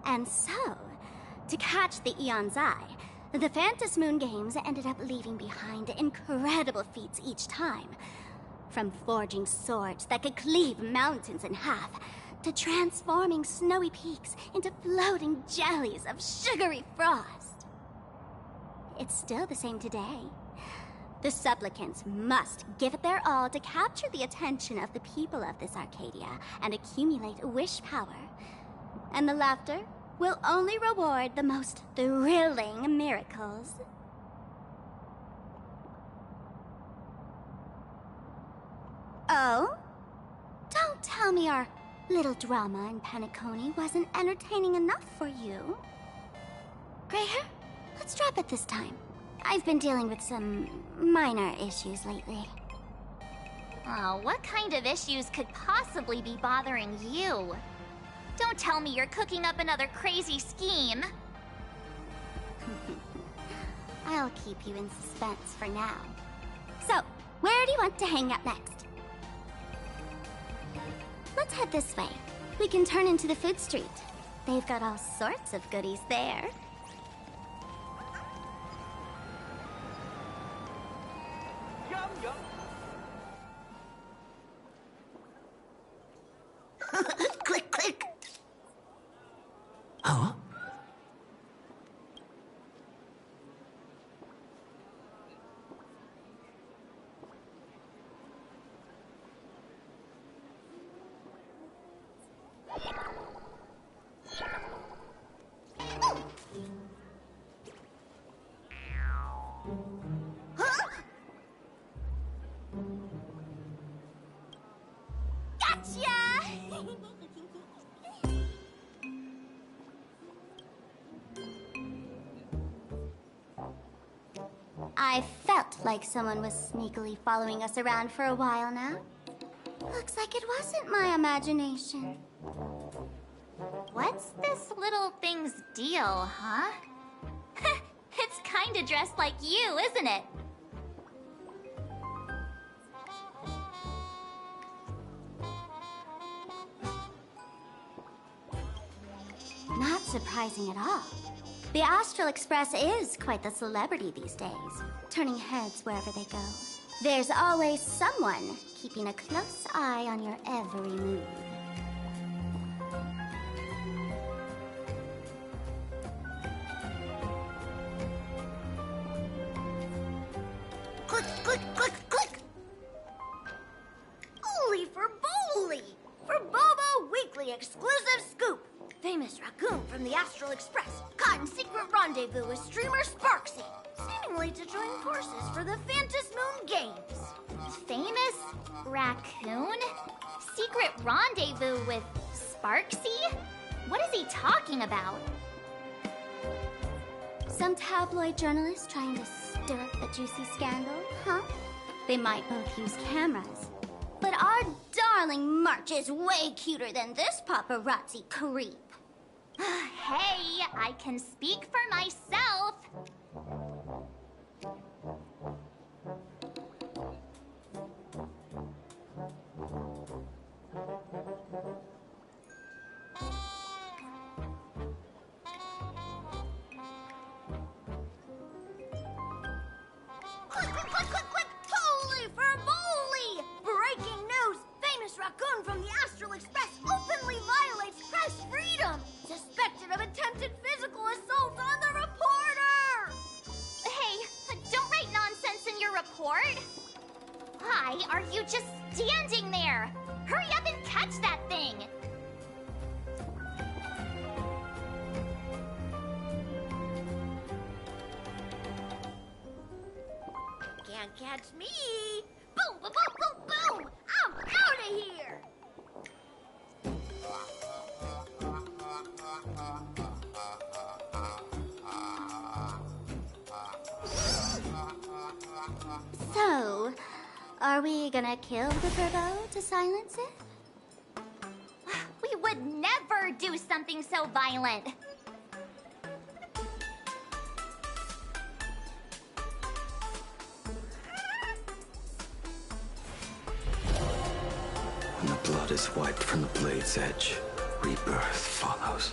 And so, to catch the Eon's eye, the Phantas Moon Games ended up leaving behind incredible feats each time. From forging swords that could cleave mountains in half, to transforming snowy peaks into floating jellies of sugary frost. It's still the same today. The supplicants must give it their all to capture the attention of the people of this Arcadia and accumulate wish power. And the Laughter will only reward the most thrilling miracles. Oh? Don't tell me our little drama in Paniconi wasn't entertaining enough for you. Gray hair, let's drop it this time. I've been dealing with some minor issues lately. Oh, what kind of issues could possibly be bothering you? Don't tell me you're cooking up another crazy scheme. I'll keep you in suspense for now. So, where do you want to hang out next? Let's head this way. We can turn into the food street. They've got all sorts of goodies there. Yum, yum. Click, click. Huh? I felt like someone was sneakily following us around for a while now. Looks like it wasn't my imagination. What's this little thing's deal, huh? It's kinda dressed like you, isn't it? Not surprising at all. The Astral Express is quite the celebrity these days, turning heads wherever they go. There's always someone keeping a close eye on your every move. Click, click, click, click! Holy for Bowly! For Bobo Weekly exclusive scoop! Famous raccoon from the Astral Express caught in secret rendezvous with streamer Sparksy, seemingly to join forces for the Phantas Moon Games. Famous raccoon? Secret rendezvous with Sparksy? What is he talking about? Some tabloid journalists trying to stir up a juicy scandal, huh? They might both use cameras. But our darling March is way cuter than this paparazzi creep. Hey, I can speak for myself. Quick! Holy for moly! Breaking news! Famous raccoon from the Astral Express openly violates press freedom! Suspected of attempted physical assault on the reporter! Hey, don't write nonsense in your report. Why are you just standing there? Hurry up and catch that thing! Can't catch me! Boom, boom, boom, boom, boom! I'm out of here! So, are we gonna kill the turbo to silence it? We would never do something so violent. When the blood is wiped from the blade's edge, rebirth follows.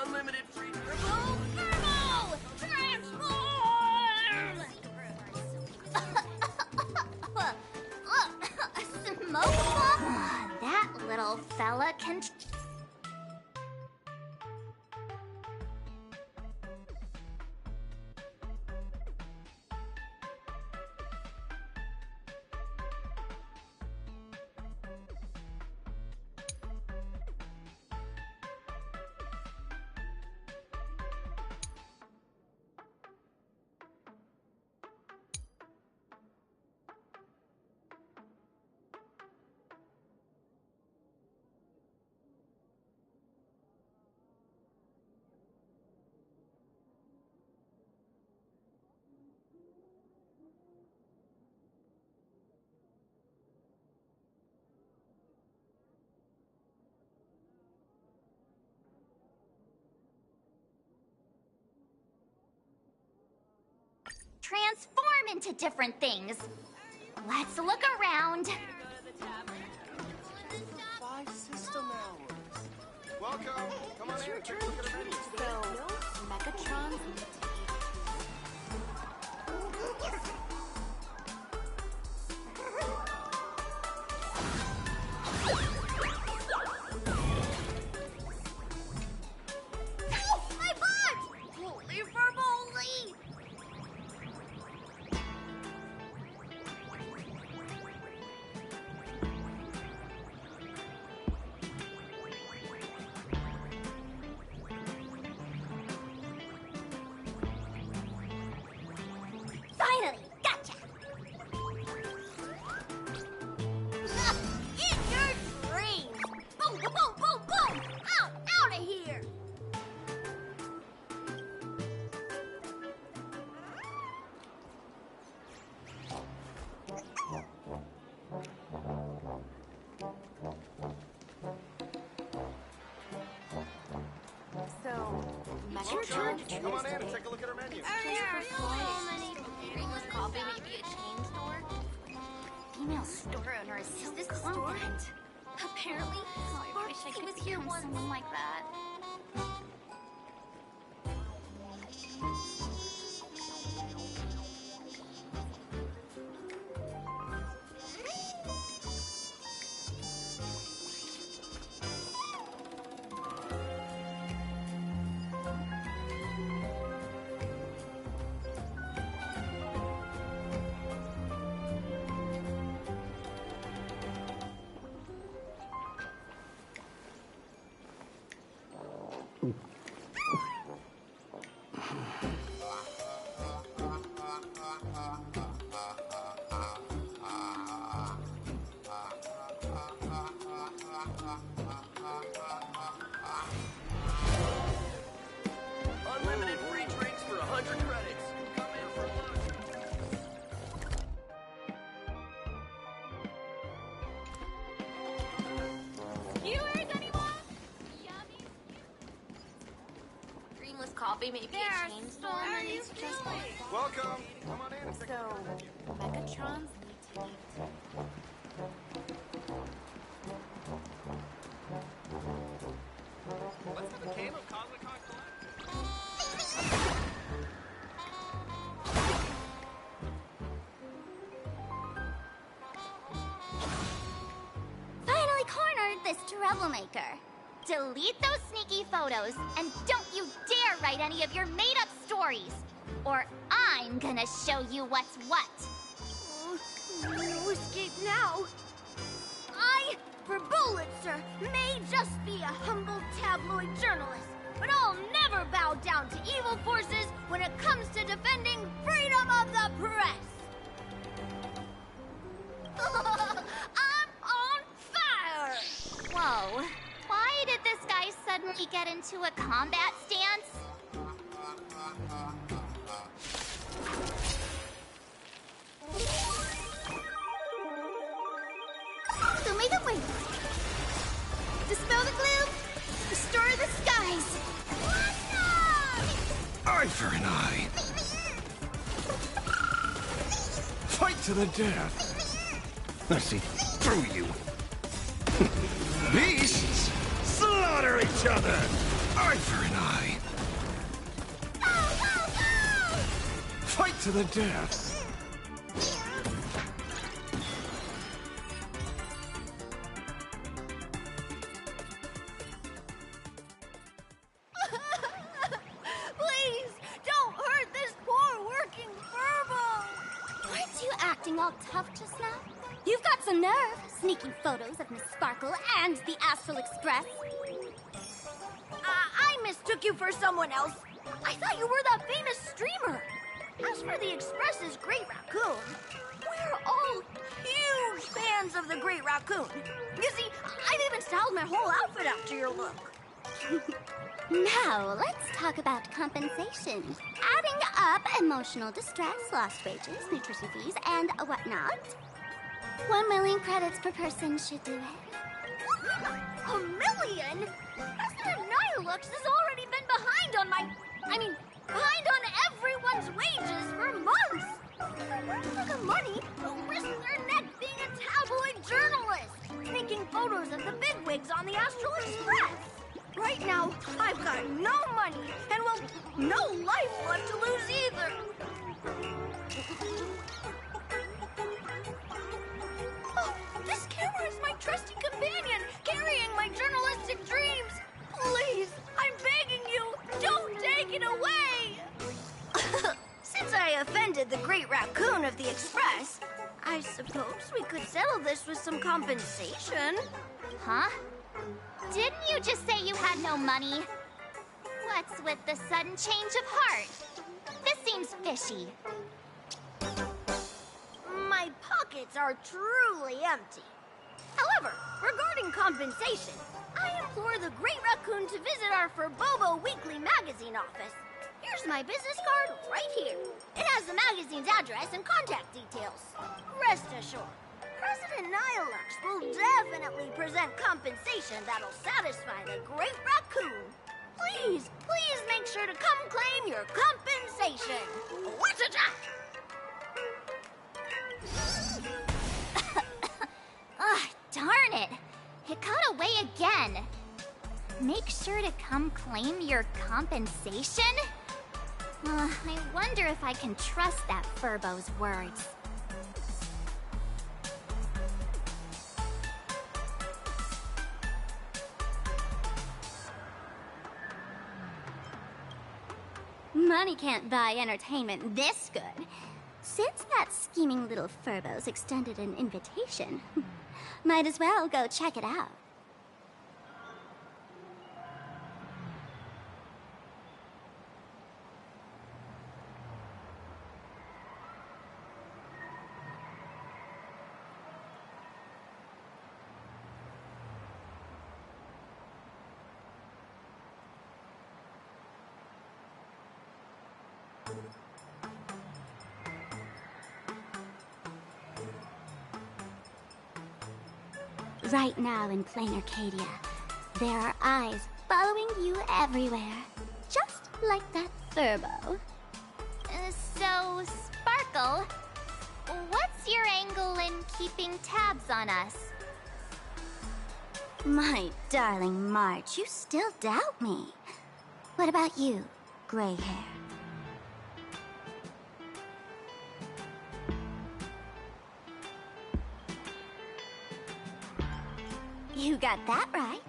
Unlimited free Turbo! Transform! Smoke bomb? That little fella can... transform into different things. Let's look around. 5 system hours. Welcome. Come on in. Take a look at our menu. So, Megatron's Oh, my butt! Holy for moly! Finally, gotcha! In your dreams! Boom, boom, boom, boom, boom! Out of here! So, Megatron Come on in and take a look at our menu. Maybe a chain store? Female store owner is so confident. Apparently, I wish I could become someone like that. with coffee, maybe a chain store. Welcome. Come on in. So, Megatrons need to eat. Let's have a game of Cosmic Hot Finally cornered this troublemaker. Delete those sneaky photos, and don't you dare write any of your made-up stories, or I'm gonna show you what's what. No escape now. I, for Bullitzer, may just be a humble tabloid journalist, but I'll never bow down to evil forces when it comes to defending freedom of the press. I'm on fire! Whoa. Why did this guy suddenly get into a combat stance? So make a way. Dispel the gloom. Restore the skies. Eye for an eye. Fight to the death. I see through you. Beasts slaughter each other. Eye for an eye. Fight to the death. Please, don't hurt this poor working Furbo. Weren't you acting all tough just now? You've got some nerve. Sneaking photos of Miss Sparkle and the Astral Express. I mistook you for someone else. I thought you were that famous streamer. As for the Express's Great Raccoon, we're all huge fans of the Great Raccoon. You see, I've even styled my whole outfit after your look. Now, let's talk about compensation. Adding up emotional distress, lost wages, nutrition fees, and whatnot. 1 million credits per person should do it. A million? President Nihilux has already been behind on behind on everyone's wages for months. For the money, who risked their neck being a tabloid journalist, taking photos of the bigwigs on the Astral Express. Right now, I've got no money and, well, no life left to lose either. Oh, this camera is my trusty companion, carrying my journalistic dreams. Please, I'm begging you, don't take it away. Since I offended the Great Raccoon of the Express, I suppose we could settle this with some compensation. Huh? Didn't you just say you had no money? What's with the sudden change of heart? This seems fishy. My pockets are truly empty. However, regarding compensation, I implore the Great Raccoon to visit our Furbobo Weekly magazine office. Here's my business card right here. It has the magazine's address and contact details. Rest assured, President Nihilux will definitely present compensation that'll satisfy the Great Raccoon. Please, please make sure to come claim your compensation. Whatcha-cha! Ugh, darn it. It got away again. Make sure to come claim your compensation? I wonder if I can trust that Furbo's words. Money can't buy entertainment this good. Since that scheming little Furbo's extended an invitation, might as well go check it out. Right now in Planarcadia, there are eyes following you everywhere. Just like that Thurbo. So, Sparkle, what's your angle in keeping tabs on us? My darling March, you still doubt me. What about you, gray hair? You got that right.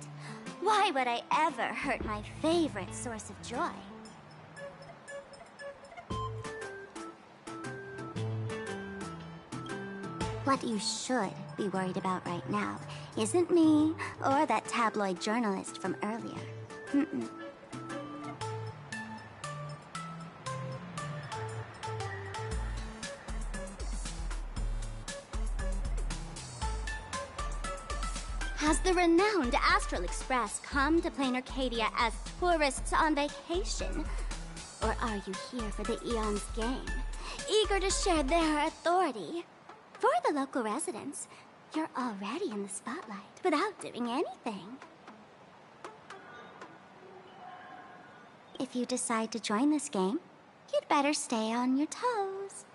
Why would I ever hurt my favorite source of joy? What you should be worried about right now isn't me or that tabloid journalist from earlier. Mm-mm. Has the renowned Astral Express come to Planarcadia as tourists on vacation? Or are you here for the Eon's game, eager to share their authority? For the local residents, you're already in the spotlight without doing anything. If you decide to join this game, you'd better stay on your toes.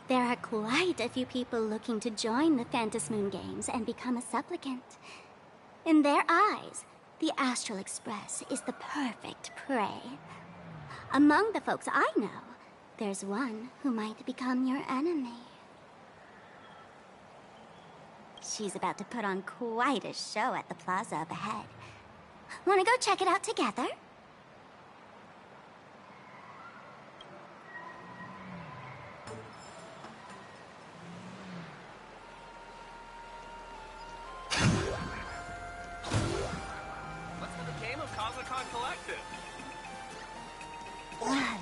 There are quite a few people looking to join the Phantom Moon Games and become a supplicant. In their eyes, the Astral Express is the perfect prey. Among the folks I know, there's one who might become your enemy. She's about to put on quite a show at the plaza up ahead. Wanna go check it out together?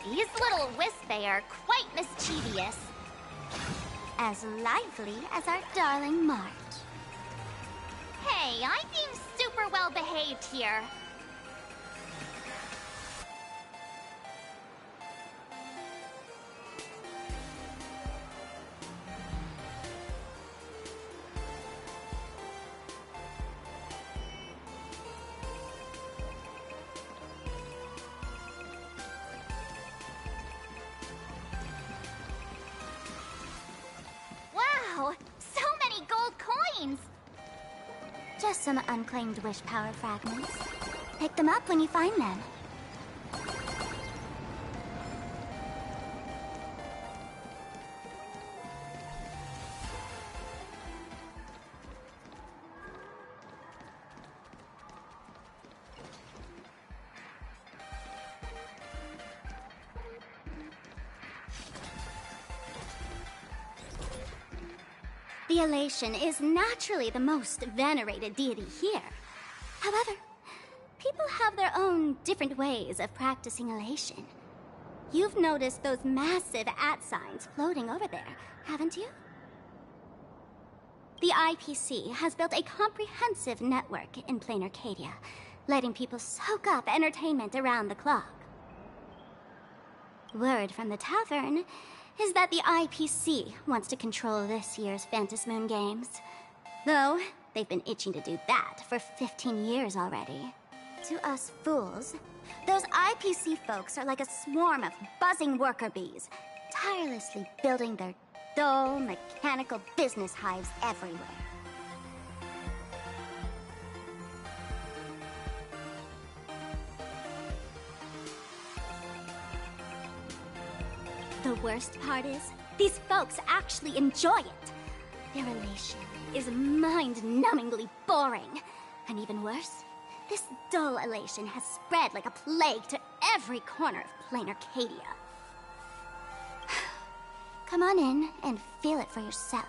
These little Wispy are quite mischievous. As lively as our darling March. Hey, I'm being super well behaved here. Wow, so many gold coins! Just some unclaimed wish power fragments. Pick them up when you find them. The Elation is naturally the most venerated deity here. However, people have their own different ways of practicing Elation. You've noticed those massive @ signs floating over there, haven't you? The IPC has built a comprehensive network in Planarcadia, letting people soak up entertainment around the clock. Word from the tavern is that the IPC wants to control this year's Phantom Moon Games. Though, they've been itching to do that for 15 years already. To us fools, those IPC folks are like a swarm of buzzing worker bees, tirelessly building their dull, mechanical business hives everywhere. The worst part is, these folks actually enjoy it. Their Elation is mind-numbingly boring. And even worse, this dull Elation has spread like a plague to every corner of Planarcadia. Come on in and feel it for yourself.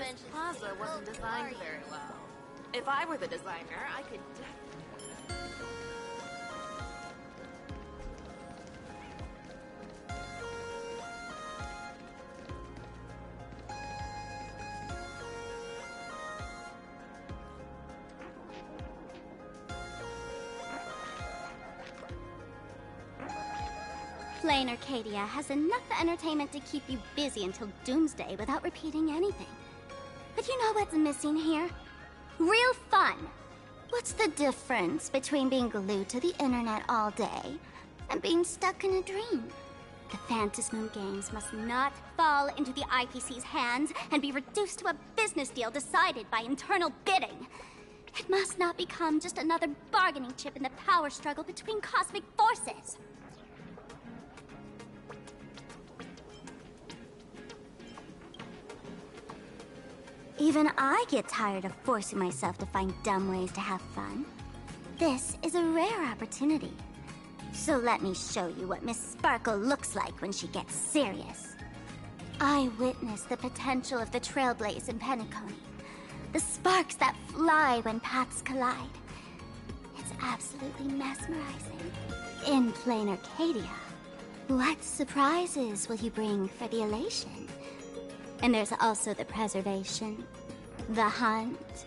This plaza wasn't designed very well. If I were the designer, I could definitely... Planarcadia has enough entertainment to keep you busy until doomsday without repeating anything. But you know what's missing here? Real fun! What's the difference between being glued to the internet all day and being stuck in a dream? The Phantasmoon Games must not fall into the IPC's hands and be reduced to a business deal decided by internal bidding. It must not become just another bargaining chip in the power struggle between cosmic forces. Even I get tired of forcing myself to find dumb ways to have fun. This is a rare opportunity. So let me show you what Miss Sparkle looks like when she gets serious. I witnessed the potential of the Trailblaze in Penacony. The sparks that fly when paths collide. It's absolutely mesmerizing. In Planarcadia, what surprises will you bring for the elation? And there's also the preservation, the hunt.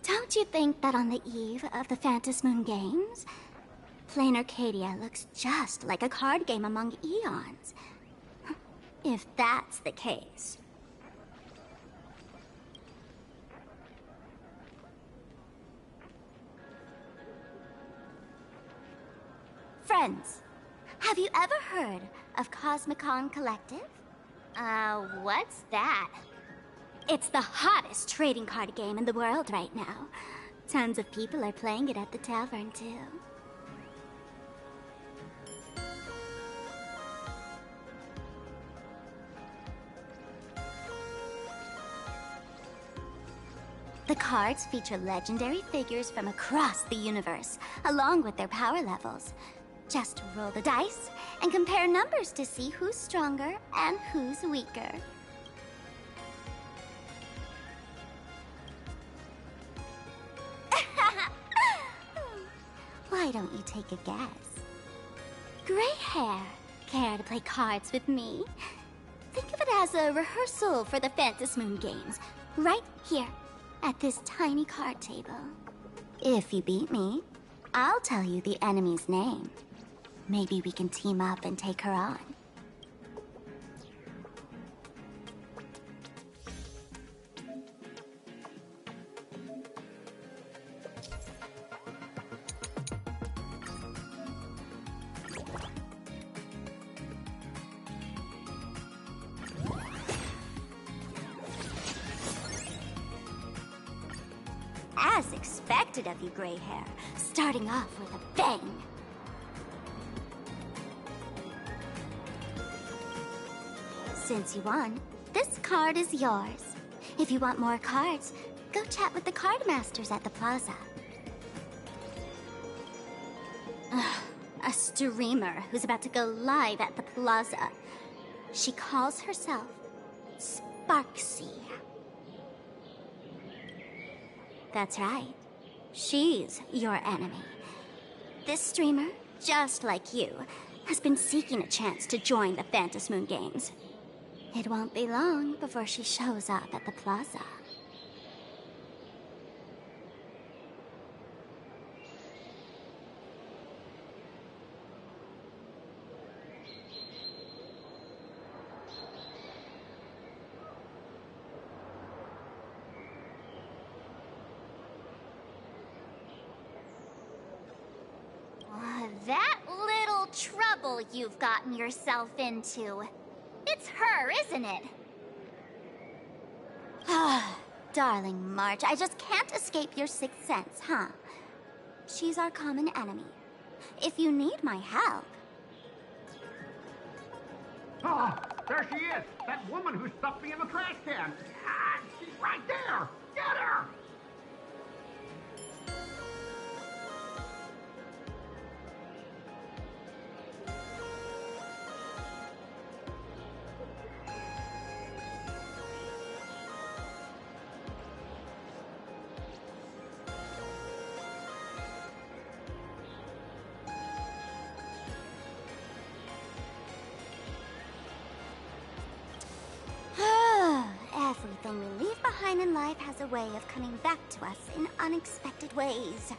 Don't you think that on the eve of the Phantasmoon Games, Planarcadia looks just like a card game among eons? If that's the case. Friends, have you ever heard of Cosmicon Collective? What's that? It's the hottest trading card game in the world right now. Tons of people are playing it at the tavern, too. The cards feature legendary figures from across the universe, along with their power levels. Just roll the dice and compare numbers to see who's stronger and who's weaker. Why don't you take a guess? Gray hair, care to play cards with me? Think of it as a rehearsal for the Phantasmoon Games, right here, at this tiny card table. If you beat me, I'll tell you the enemy's name. Maybe we can team up and take her on. As expected of you, Gray Hair, starting off with a bang. Since you won, this card is yours. If you want more cards, go chat with the card masters at the plaza. A streamer who's about to go live at the plaza. She calls herself Sparksy. That's right. She's your enemy. This streamer, just like you, has been seeking a chance to join the Phantasmoon Games. It won't be long before she shows up at the plaza. That little trouble you've gotten yourself into. It's her, isn't it? Darling March, I just can't escape your sixth sense, huh? She's our common enemy. If you need my help... There she is! That woman who stuffed me in the trash can! Ah, she's right there! Get her! Everything we leave behind in life has a way of coming back to us in unexpected ways.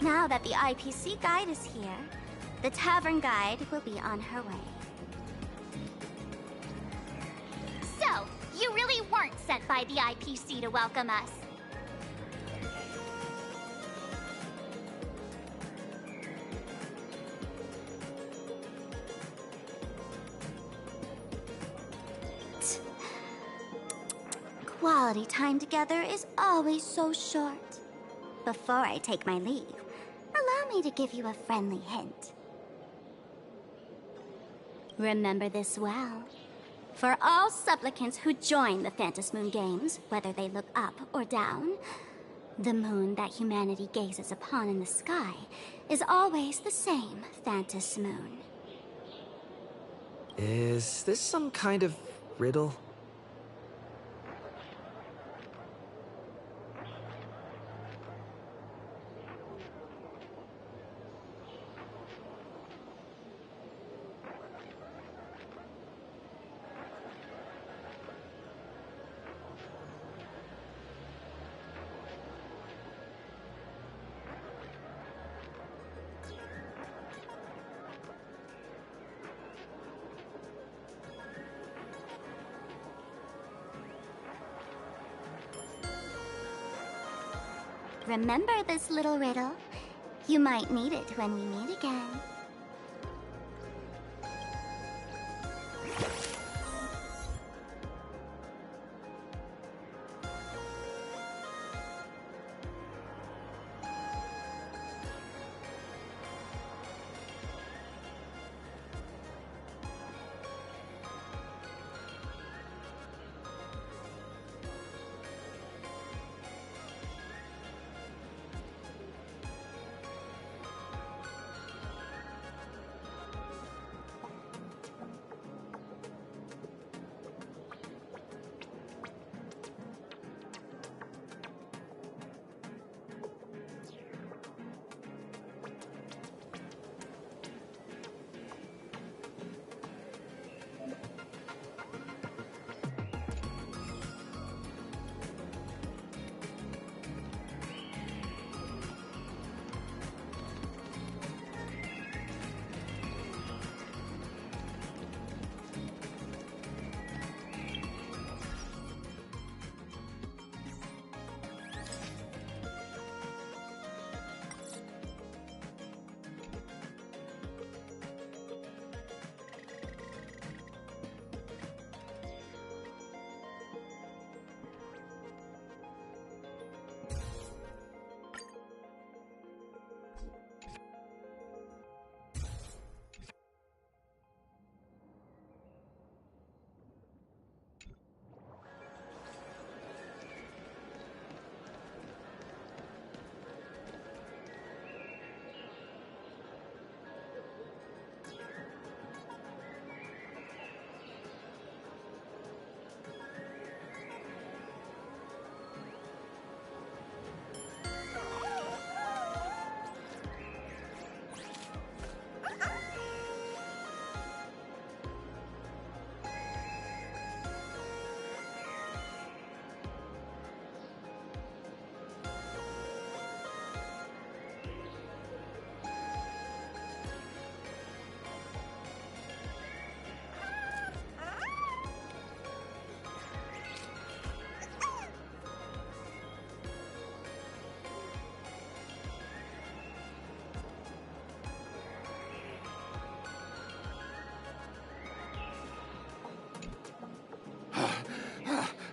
Now that the IPC guide is here, the tavern guide will be on her way. So, you really weren't sent by the IPC to welcome us. Quality time together is always so short. Before I take my leave, allow me to give you a friendly hint. Remember this well. For all supplicants who join the Phantom Moon Games, whether they look up or down, the moon that humanity gazes upon in the sky is always the same Phantom Moon. Is this some kind of riddle? Remember this little riddle? You might need it when we meet again.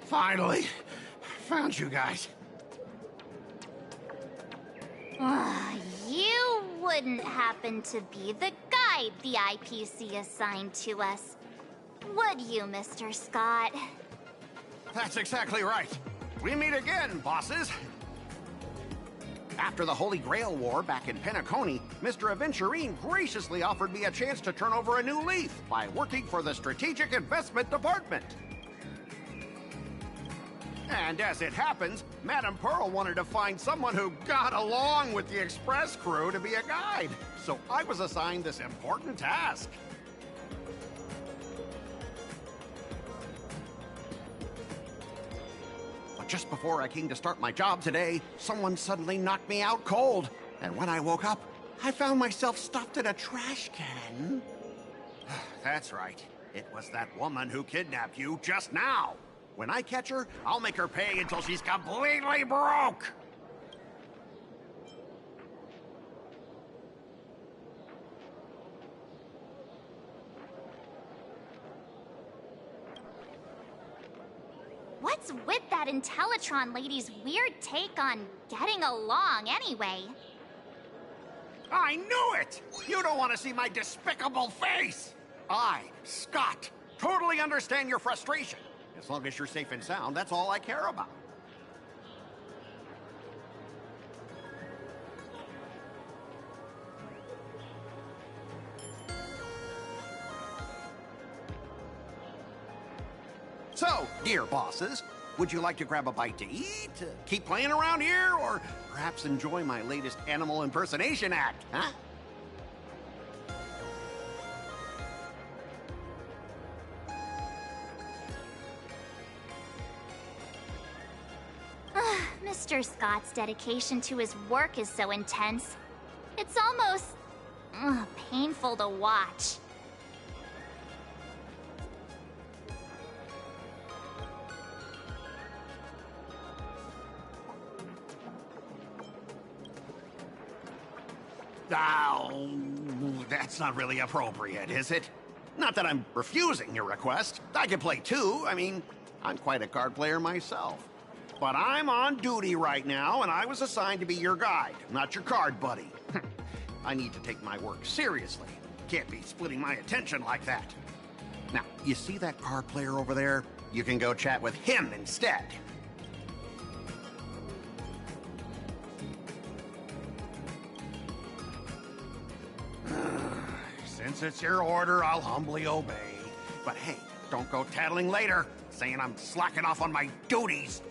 Finally, found you guys. You wouldn't happen to be the guide the IPC assigned to us, would you, Mr. Scott? That's exactly right. We meet again, bosses. After the Holy Grail War back in Penacony, Mr. Aventurine graciously offered me a chance to turn over a new leaf by working for the Strategic Investment Department. And as it happens, Madame Pearl wanted to find someone who got along with the Express crew to be a guide. So I was assigned this important task. But just before I came to start my job today, someone suddenly knocked me out cold. And when I woke up, I found myself stuffed in a trash can. That's right. It was that woman who kidnapped you just now. When I catch her, I'll make her pay until she's completely broke! What's with that Intellitron lady's weird take on getting along anyway? I knew it! You don't want to see my despicable face! I, Scott, totally understand your frustration. As long as you're safe and sound, that's all I care about. So, dear bosses, would you like to grab a bite to eat, keep playing around here, or perhaps enjoy my latest animal impersonation act, huh? Mr. Scott's dedication to his work is so intense. It's almost painful to watch. Oh, that's not really appropriate, is it? Not that I'm refusing your request. I can play too. I mean, I'm quite a card player myself. But I'm on duty right now, and I was assigned to be your guide, not your card buddy. I need to take my work seriously. Can't be splitting my attention like that. Now, you see that card player over there? You can go chat with him instead. Since it's your order, I'll humbly obey. But hey, don't go tattling later, saying I'm slacking off on my duties.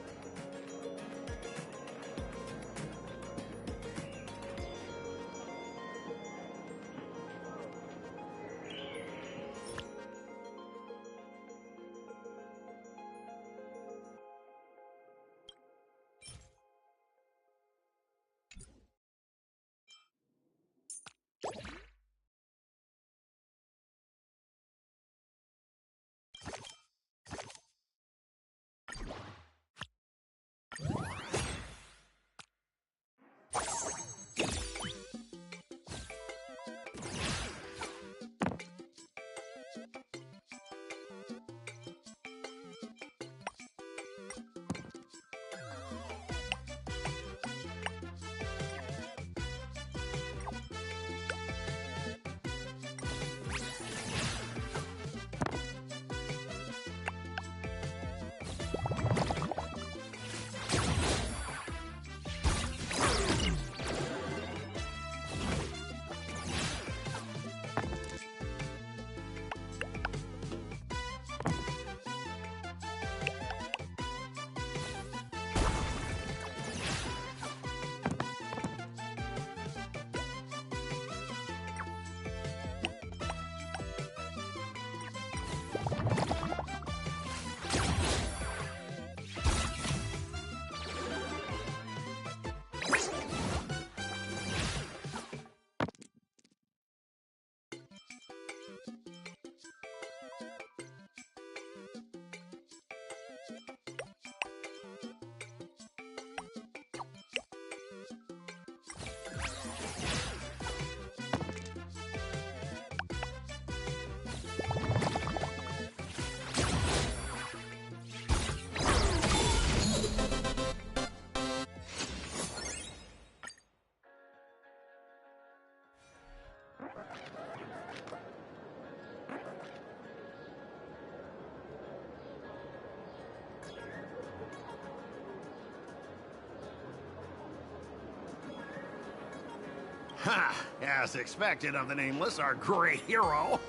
Ha! As expected of the Nameless, our great hero.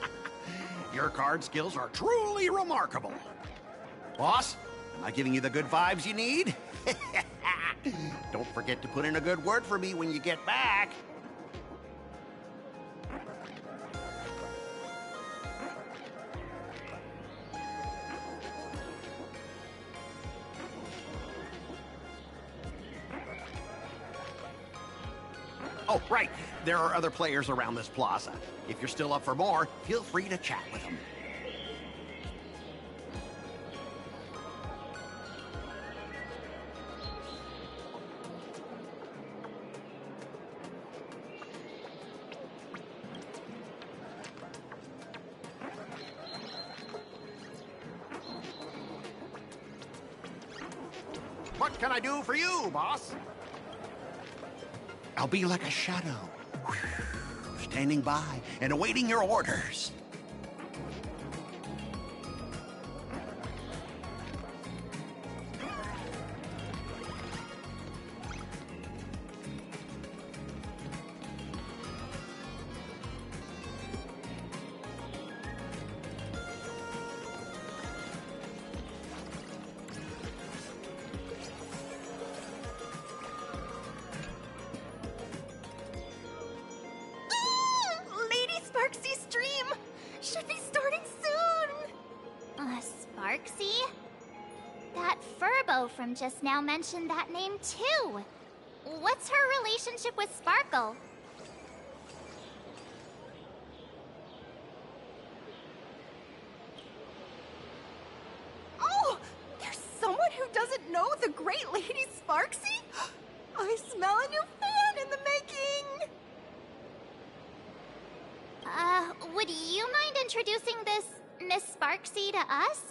Your card skills are truly remarkable. Boss, am I giving you the good vibes you need? Don't forget to put in a good word for me when you get back. Oh, right. There are other players around this plaza. If you're still up for more, feel free to chat with them. What can I do for you, boss? I'll be like a shadow, standing by and awaiting your orders. From just now mentioned that name too. What's her relationship with Sparkle? Oh! There's someone who doesn't know the great Lady Sparksy? I smell a new fan in the making! Would you mind introducing this Miss Sparksy to us?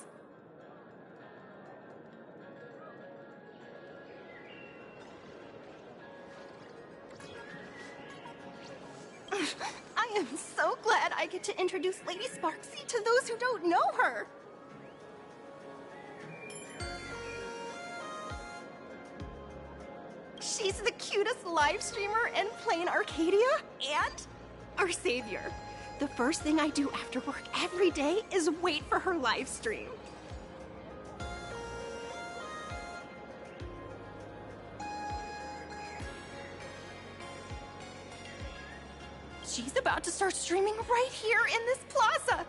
I am so glad I get to introduce Lady Sparksy to those who don't know her. She's the cutest live streamer in Planarcadia and our savior. The first thing I do after work every day is wait for her live stream. She's about to start streaming right here in this plaza.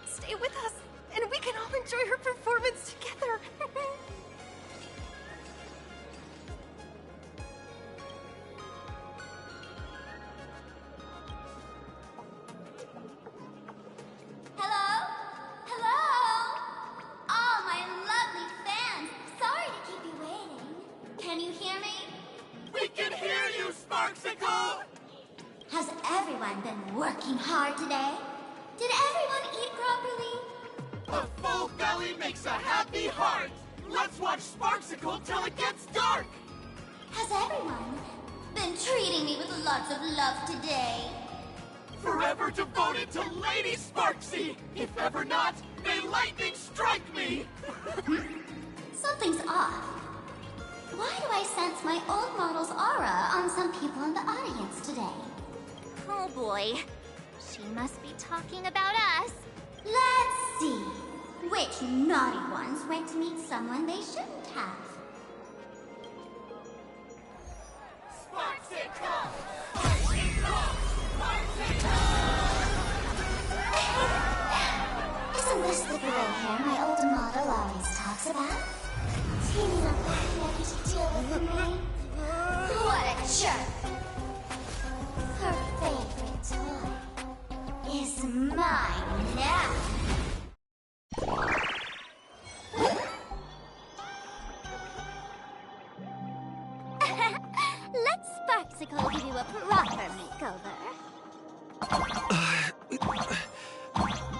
Stay with us, and we can all enjoy her performance together. Hello? Hello? Oh, my lovely fans. Sorry to keep you waiting. Can you hear me? We can hear you, Sparksicle! Has everyone been working hard today? Did everyone eat properly? A full belly makes a happy heart! Let's watch Sparksicle till it gets dark! Has everyone been treating me with lots of love today? Forever devoted to Lady Sparksy! If ever not, may lightning strike me! Something's off. Why do I sense my old model's aura on some people in the audience today? Oh boy. She must be talking about us. Let's see. Which naughty ones went to meet someone they shouldn't have? Sparksicle! Isn't this the gray hair my old model always talks about? Teaming up with Becky to deal with me? What a jerk! Her favorite toy is mine now. Let Sparksicle give you a proper makeover.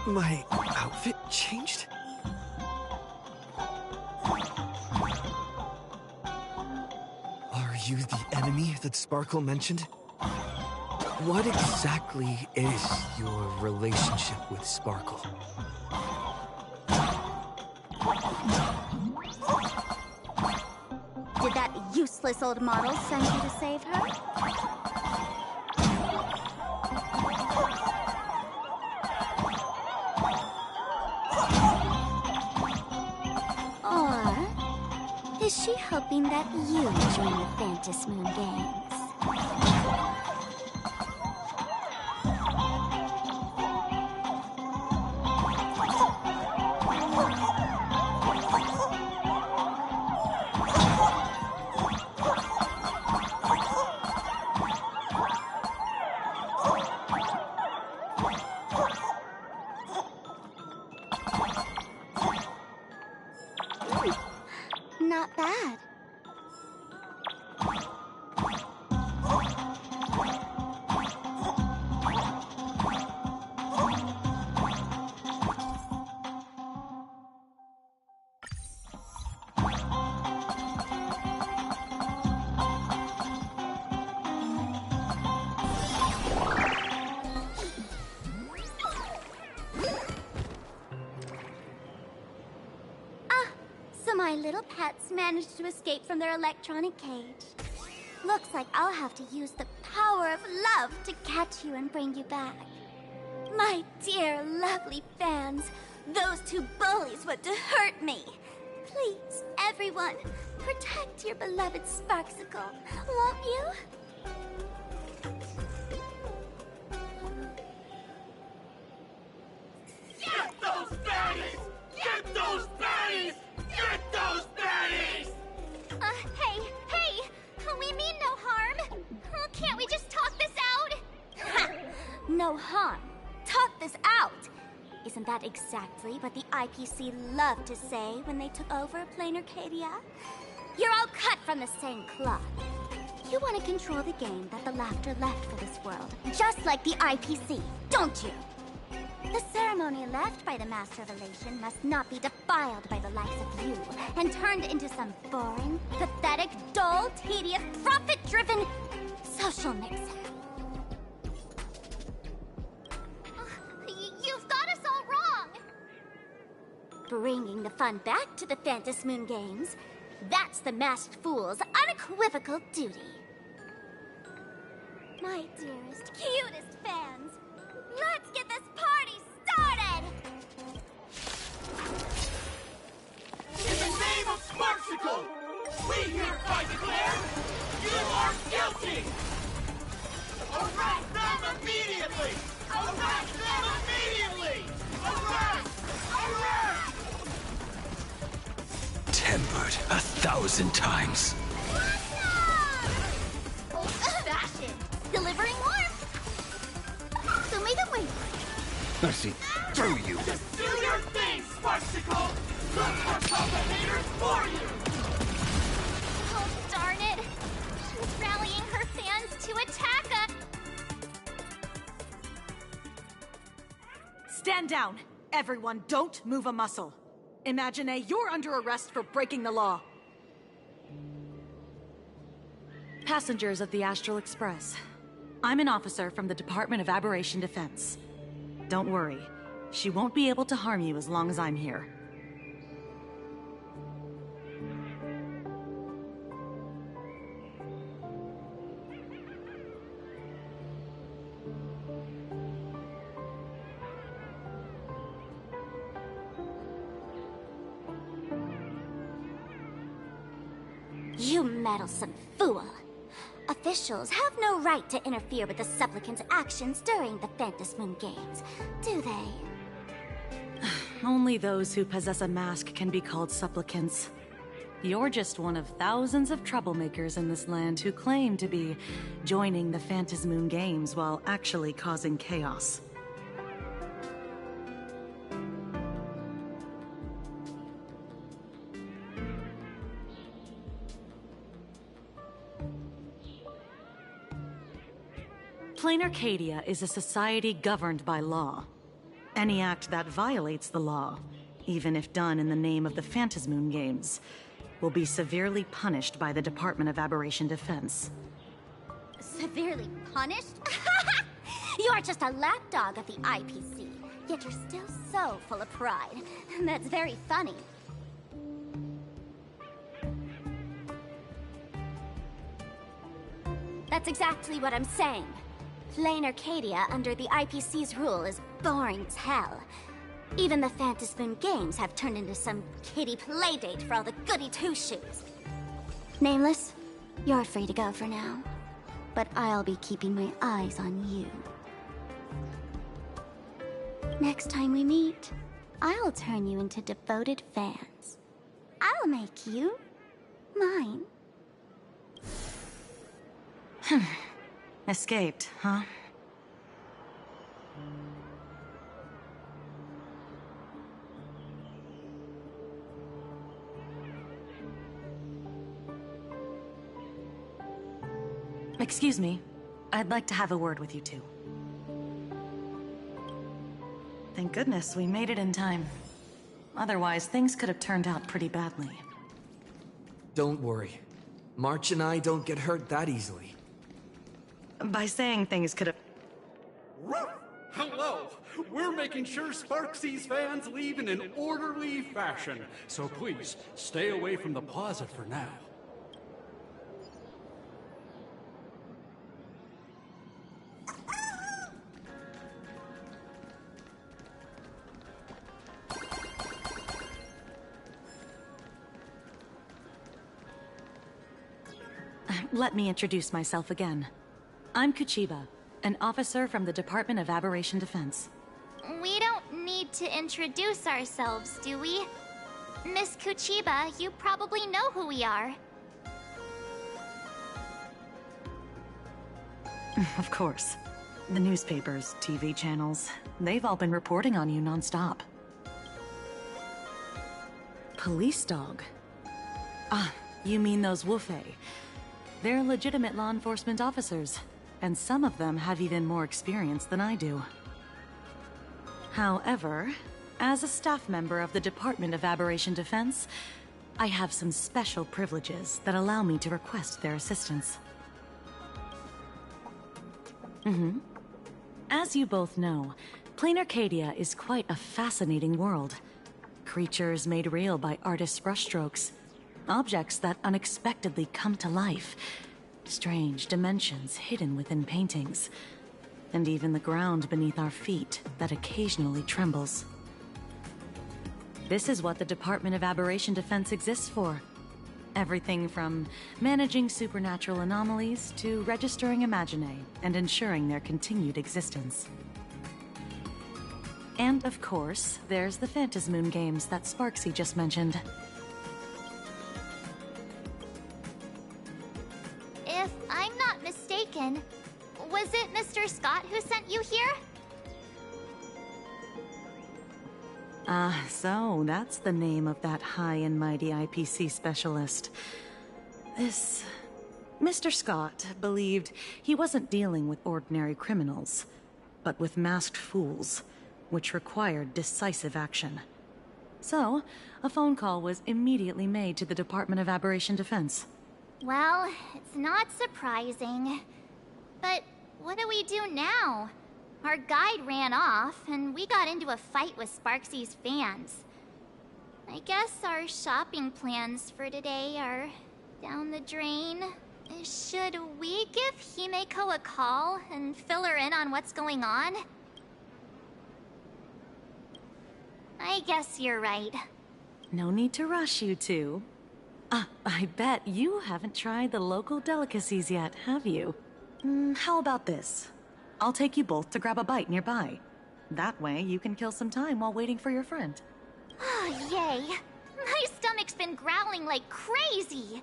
My outfit changed? Are you the enemy that Sparkle mentioned? What exactly is your relationship with Sparkle? Did that useless old model send you to save her? is she hoping that you join the Phantom Moon Games? Not bad. So my little pets managed to escape from their electronic cage. Looks like I'll have to use the power of love to catch you and bring you back. My dear, lovely fans, those two bullies want to hurt me. Please, everyone, protect your beloved Sparksicle, won't you? Get those baddies! Get those baddies! Get those baddies! Hey! We mean no harm. Can't we just talk this out? No harm. Talk this out. Isn't that exactly what the IPC loved to say when they took over Planarcadia? You're all cut from the same cloth. You want to control the game that the Laughter left for this world, just like the IPC, don't you? The ceremony left by the Master of Elation must not be defiled by the likes of you and turned into some boring, pathetic, dull, tedious, profit-driven social mixer. You've got us all wrong! Bringing the fun back to the Phantom Moon Games, that's the Masked Fool's unequivocal duty. My dearest, cutest fans, let's get this party started! In the name of Sparksicle, we hereby declare you are guilty! Arrest them immediately! Arrest them immediately! Arrest! Arrest! Tempered 1,000 times. Old-fashioned! Delivering warmth! So may the wait. I see through you. Just do your thing, Sparksicle! Look for some of the haters for you! Oh, darn it! She's rallying her fans to attack us! Stand down! Everyone, don't move a muscle. Imagine you're under arrest for breaking the law. Passengers of the Astral Express. I'm an officer from the Department of Aberration Defense. Don't worry. She won't be able to harm you as long as I'm here. You meddlesome fool! Officials have no right to interfere with the supplicants' actions during the Phantom Moon Games, do they? Only those who possess a mask can be called supplicants. You're just one of thousands of troublemakers in this land who claim to be joining the Phantom Moon Games while actually causing chaos. Planarcadia is a society governed by law. Any act that violates the law, even if done in the name of the Phantom Moon Games, will be severely punished by the Department of Aberration Defense. Severely punished? You're just a lapdog of the IPC, yet you're still so full of pride. That's very funny. That's exactly what I'm saying. Planarcadia under the IPC's rule is boring as hell. Even the Phantasmoon games have turned into some kiddie playdate for all the goody two-shoes. Nameless, you're free to go for now. But I'll be keeping my eyes on you. Next time we meet, I'll turn you into devoted fans. I'll make you mine. Escaped, huh? Excuse me. I'd like to have a word with you two. Thank goodness we made it in time. Otherwise, things could have turned out pretty badly. Don't worry. March and I don't get hurt that easily. By saying things could have... Hello! We're making sure Sparksy's fans leave in an orderly fashion, so please, stay away from the plaza for now. Let me introduce myself again. I'm Kuchiba, an officer from the Department of Aberration Defense. We don't need to introduce ourselves, do we? Miss Kuchiba, you probably know who we are. Of course. The newspapers, TV channels, they've all been reporting on you nonstop. Police dog? Ah, you mean those Wufei. They're legitimate law enforcement officers, and some of them have even more experience than I do. However, as a staff member of the Department of Aberration Defense, I have some special privileges that allow me to request their assistance. As you both know, Planarcadia is quite a fascinating world. Creatures made real by artists' brushstrokes. Objects that unexpectedly come to life. Strange dimensions hidden within paintings. And even the ground beneath our feet that occasionally trembles. This is what the Department of Aberration Defense exists for. Everything from managing supernatural anomalies to registering Imaginae and ensuring their continued existence. And of course, there's the Phantasmoon games that Sparksy just mentioned. If I'm not mistaken, was it Mr. Scott who sent you here? So that's the name of that high and mighty IPC specialist. This... Mr. Scott believed he wasn't dealing with ordinary criminals, but with masked fools, which required decisive action. So, a phone call was immediately made to the Department of Aberration Defense. Well, it's not surprising. But what do we do now? Our guide ran off, and we got into a fight with Sparksy's fans. I guess our shopping plans for today are down the drain. Should we give Himeko a call and fill her in on what's going on? I guess you're right. No need to rush, you two. I bet you haven't tried the local delicacies yet, have you? How about this? I'll take you both to grab a bite nearby. That way, you can kill some time while waiting for your friend. Oh, yay. My stomach's been growling like crazy.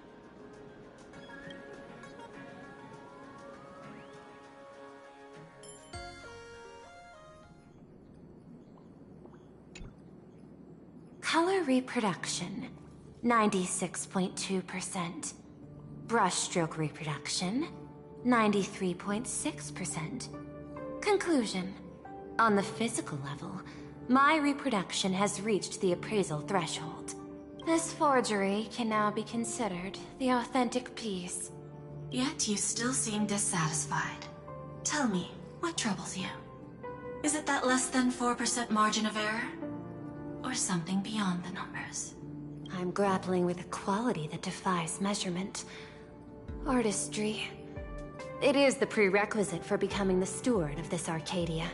Color reproduction, 96.2%. Brushstroke reproduction, 93.6%. Conclusion. On the physical level, my reproduction has reached the appraisal threshold. This forgery can now be considered the authentic piece. Yet you still seem dissatisfied. Tell me, what troubles you? Is it that less than 4% margin of error? Or something beyond the numbers? I'm grappling with a quality that defies measurement. Artistry. It is the prerequisite for becoming the steward of this Arcadia.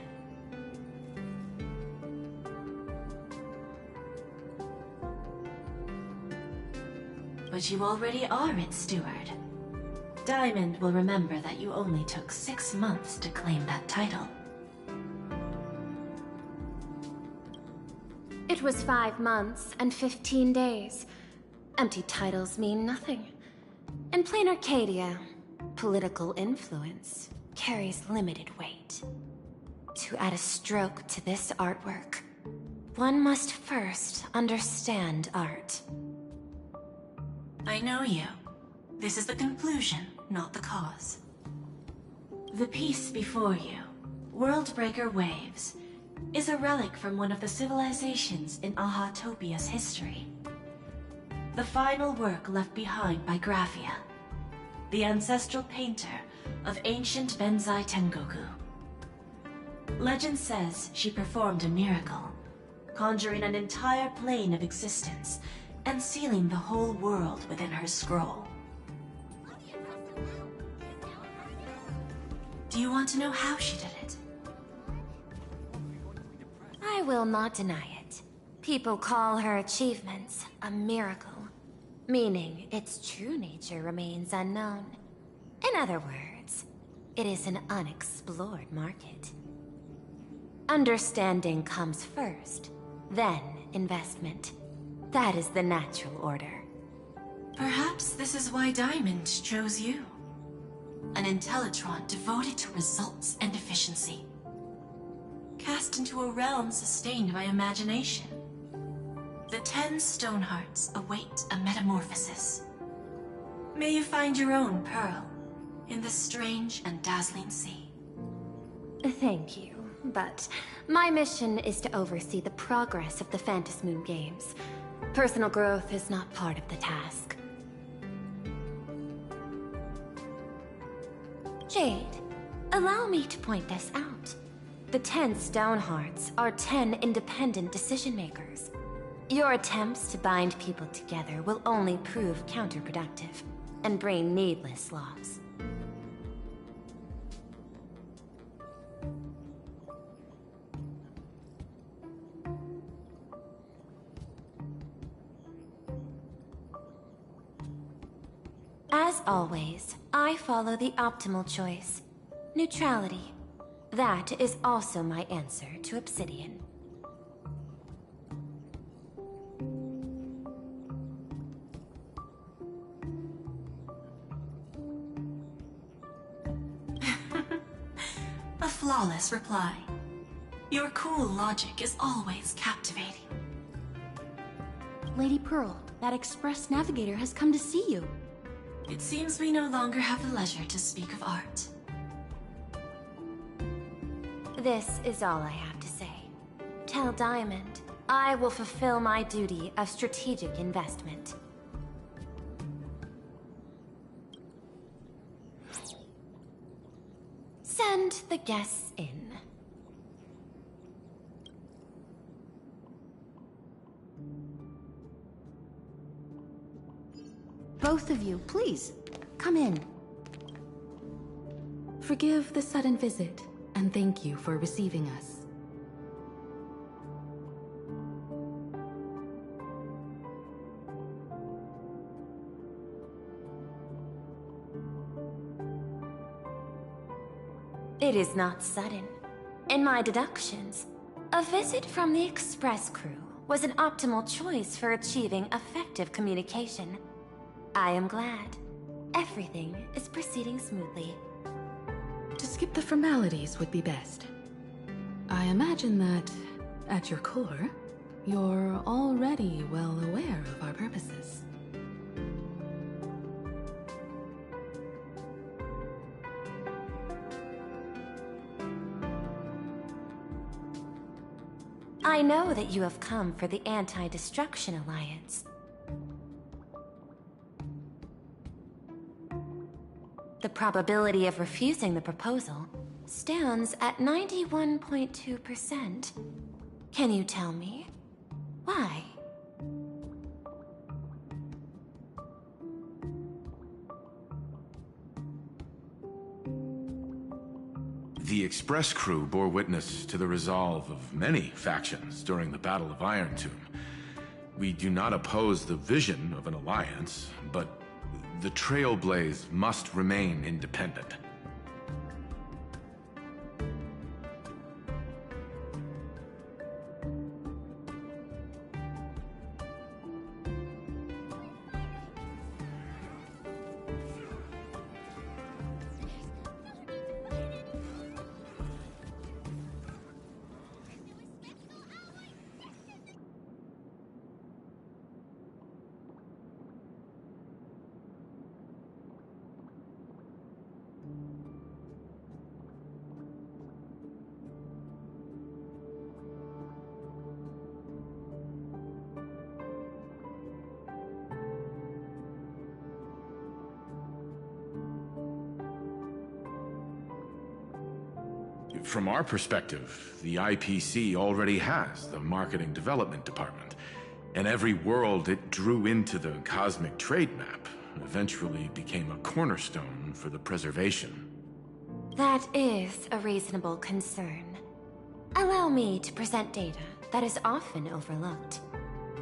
but you already are its steward. Diamond will remember that you only took 6 months to claim that title. It was 5 months and 15 days. Empty titles mean nothing. In Planarcadia, political influence carries limited weight. To add a stroke to this artwork, one must first understand art. I know you. This is the conclusion, not the cause. The piece before you, Worldbreaker Waves, is a relic from one of the civilizations in Ahatopia's history. The final work left behind by Graphia, the ancestral painter of ancient Benzai Tengoku. Legend says she performed a miracle, conjuring an entire plane of existence and sealing the whole world within her scroll. Do you want to know how she did it? I will not deny it. People call her achievements a miracle, meaning its true nature remains unknown. In other words, it is an unexplored market. Understanding comes first, then investment. That is the natural order. Perhaps this is why Diamond chose you. An Intellitron devoted to results and efficiency. Cast into a realm sustained by imagination. The 10 Stonehearts await a metamorphosis. May you find your own pearl in this strange and dazzling sea. Thank you, but my mission is to oversee the progress of the Phantasmoon Games. Personal growth is not part of the task. Jade, allow me to point this out. The 10 Stonehearts are 10 independent decision-makers. Your attempts to bind people together will only prove counterproductive and bring needless loss. As always, I follow the optimal choice. Neutrality. That is also my answer to Obsidian. A flawless reply. Your cool logic is always captivating. Lady Pearl, that Express Navigator has come to see you. It seems we no longer have the leisure to speak of art. This is all I have to say. Tell Diamond, I will fulfill my duty of strategic investment. Send the guests in. Both of you, please, come in. Forgive the sudden visit, and thank you for receiving us. It is not sudden. In my deductions, a visit from the Express crew was an optimal choice for achieving effective communication. I am glad. Everything is proceeding smoothly. To skip the formalities would be best. I imagine that, at your core, you're already well aware of our purposes. I know that you have come for the Anti-Destruction Alliance. The probability of refusing the proposal stands at 91.2%. Can you tell me why? The Express crew bore witness to the resolve of many factions during the Battle of Iron Tomb. We do not oppose the vision of an alliance, but the Trailblaze must remain independent. From our perspective, the IPC already has the Marketing Development Department, and every world it drew into the Cosmic Trade Map eventually became a cornerstone for the preservation. That is a reasonable concern. Allow me to present data that is often overlooked.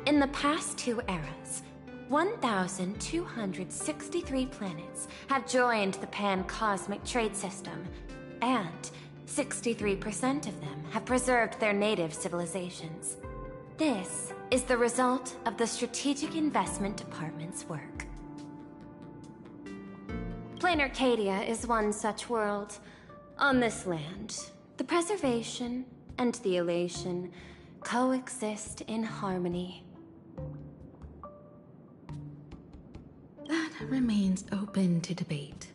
In the past 2 eras, 1,263 planets have joined the Pan-Cosmic Trade System, and 63% of them have preserved their native civilizations. This is the result of the Strategic Investment Department's work. Planarcadia is one such world. On this land, the preservation and the elation coexist in harmony. That remains open to debate.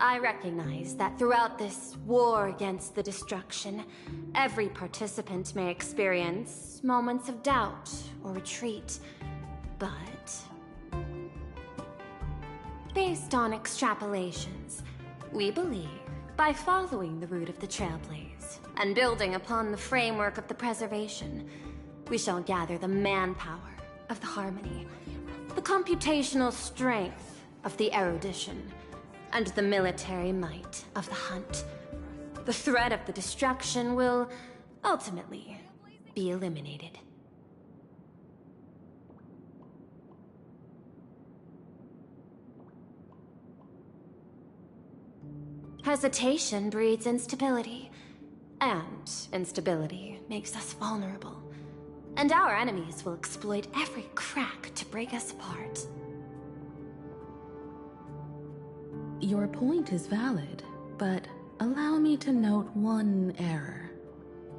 I recognize that throughout this war against the destruction, every participant may experience moments of doubt or retreat, but based on extrapolations, we believe by following the route of the Trailblaze and building upon the framework of the preservation, we shall gather the manpower of the harmony, the computational strength of the erudition, and the military might of the hunt. The threat of the destruction will ultimately be eliminated. Hesitation breeds instability, and instability makes us vulnerable. And our enemies will exploit every crack to break us apart. Your point is valid, but allow me to note one error.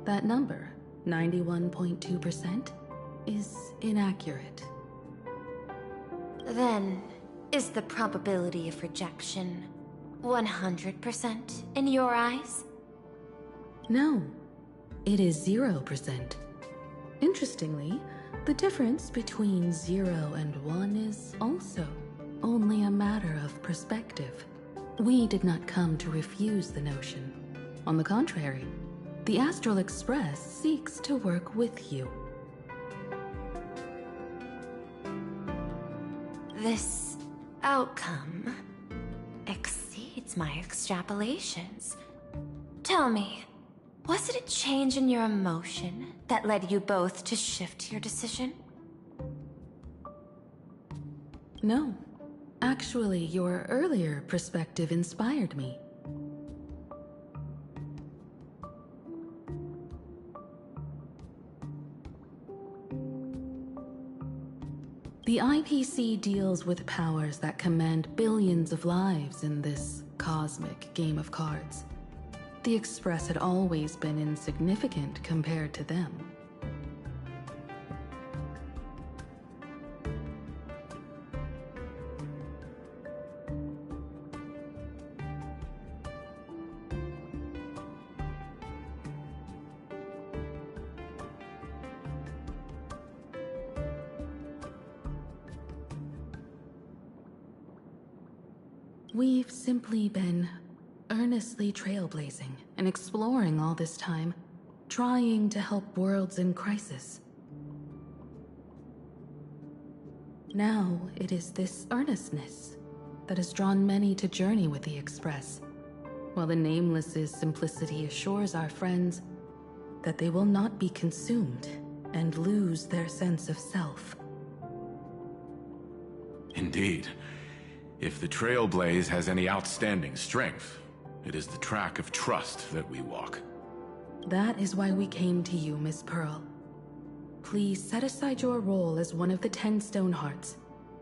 That number, 91.2%, is inaccurate. Then, is the probability of rejection 100% in your eyes? No, it is 0%. Interestingly, the difference between 0 and 1 is also only a matter of perspective. We did not come to refuse the notion. On the contrary, the Astral Express seeks to work with you. This outcome exceeds my extrapolations. Tell me, was it a change in your emotion that led you both to shift your decision? No. Actually, your earlier perspective inspired me. The IPC deals with powers that command billions of lives in this cosmic game of cards. The Express had always been insignificant compared to them. We've simply been earnestly trailblazing and exploring all this time, trying to help worlds in crisis. Now it is this earnestness that has drawn many to journey with the Express. while the Nameless's simplicity assures our friends that they will not be consumed and lose their sense of self. Indeed. If the Trailblaze has any outstanding strength, it is the track of trust that we walk. That is why we came to you, Miss Pearl. Please set aside your role as one of the 10 Stonehearts,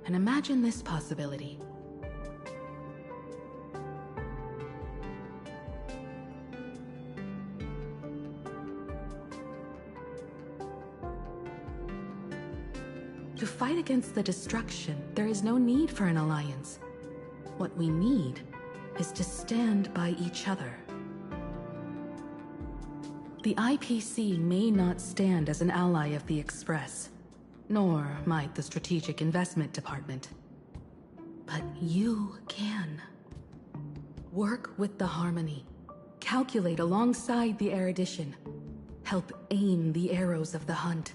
and imagine this possibility. To fight against the destruction, there is no need for an alliance. What we need is to stand by each other. The IPC may not stand as an ally of the Express, nor might the Strategic Investment Department. But you can. Work with the Harmony, calculate alongside the erudition, help aim the arrows of the hunt,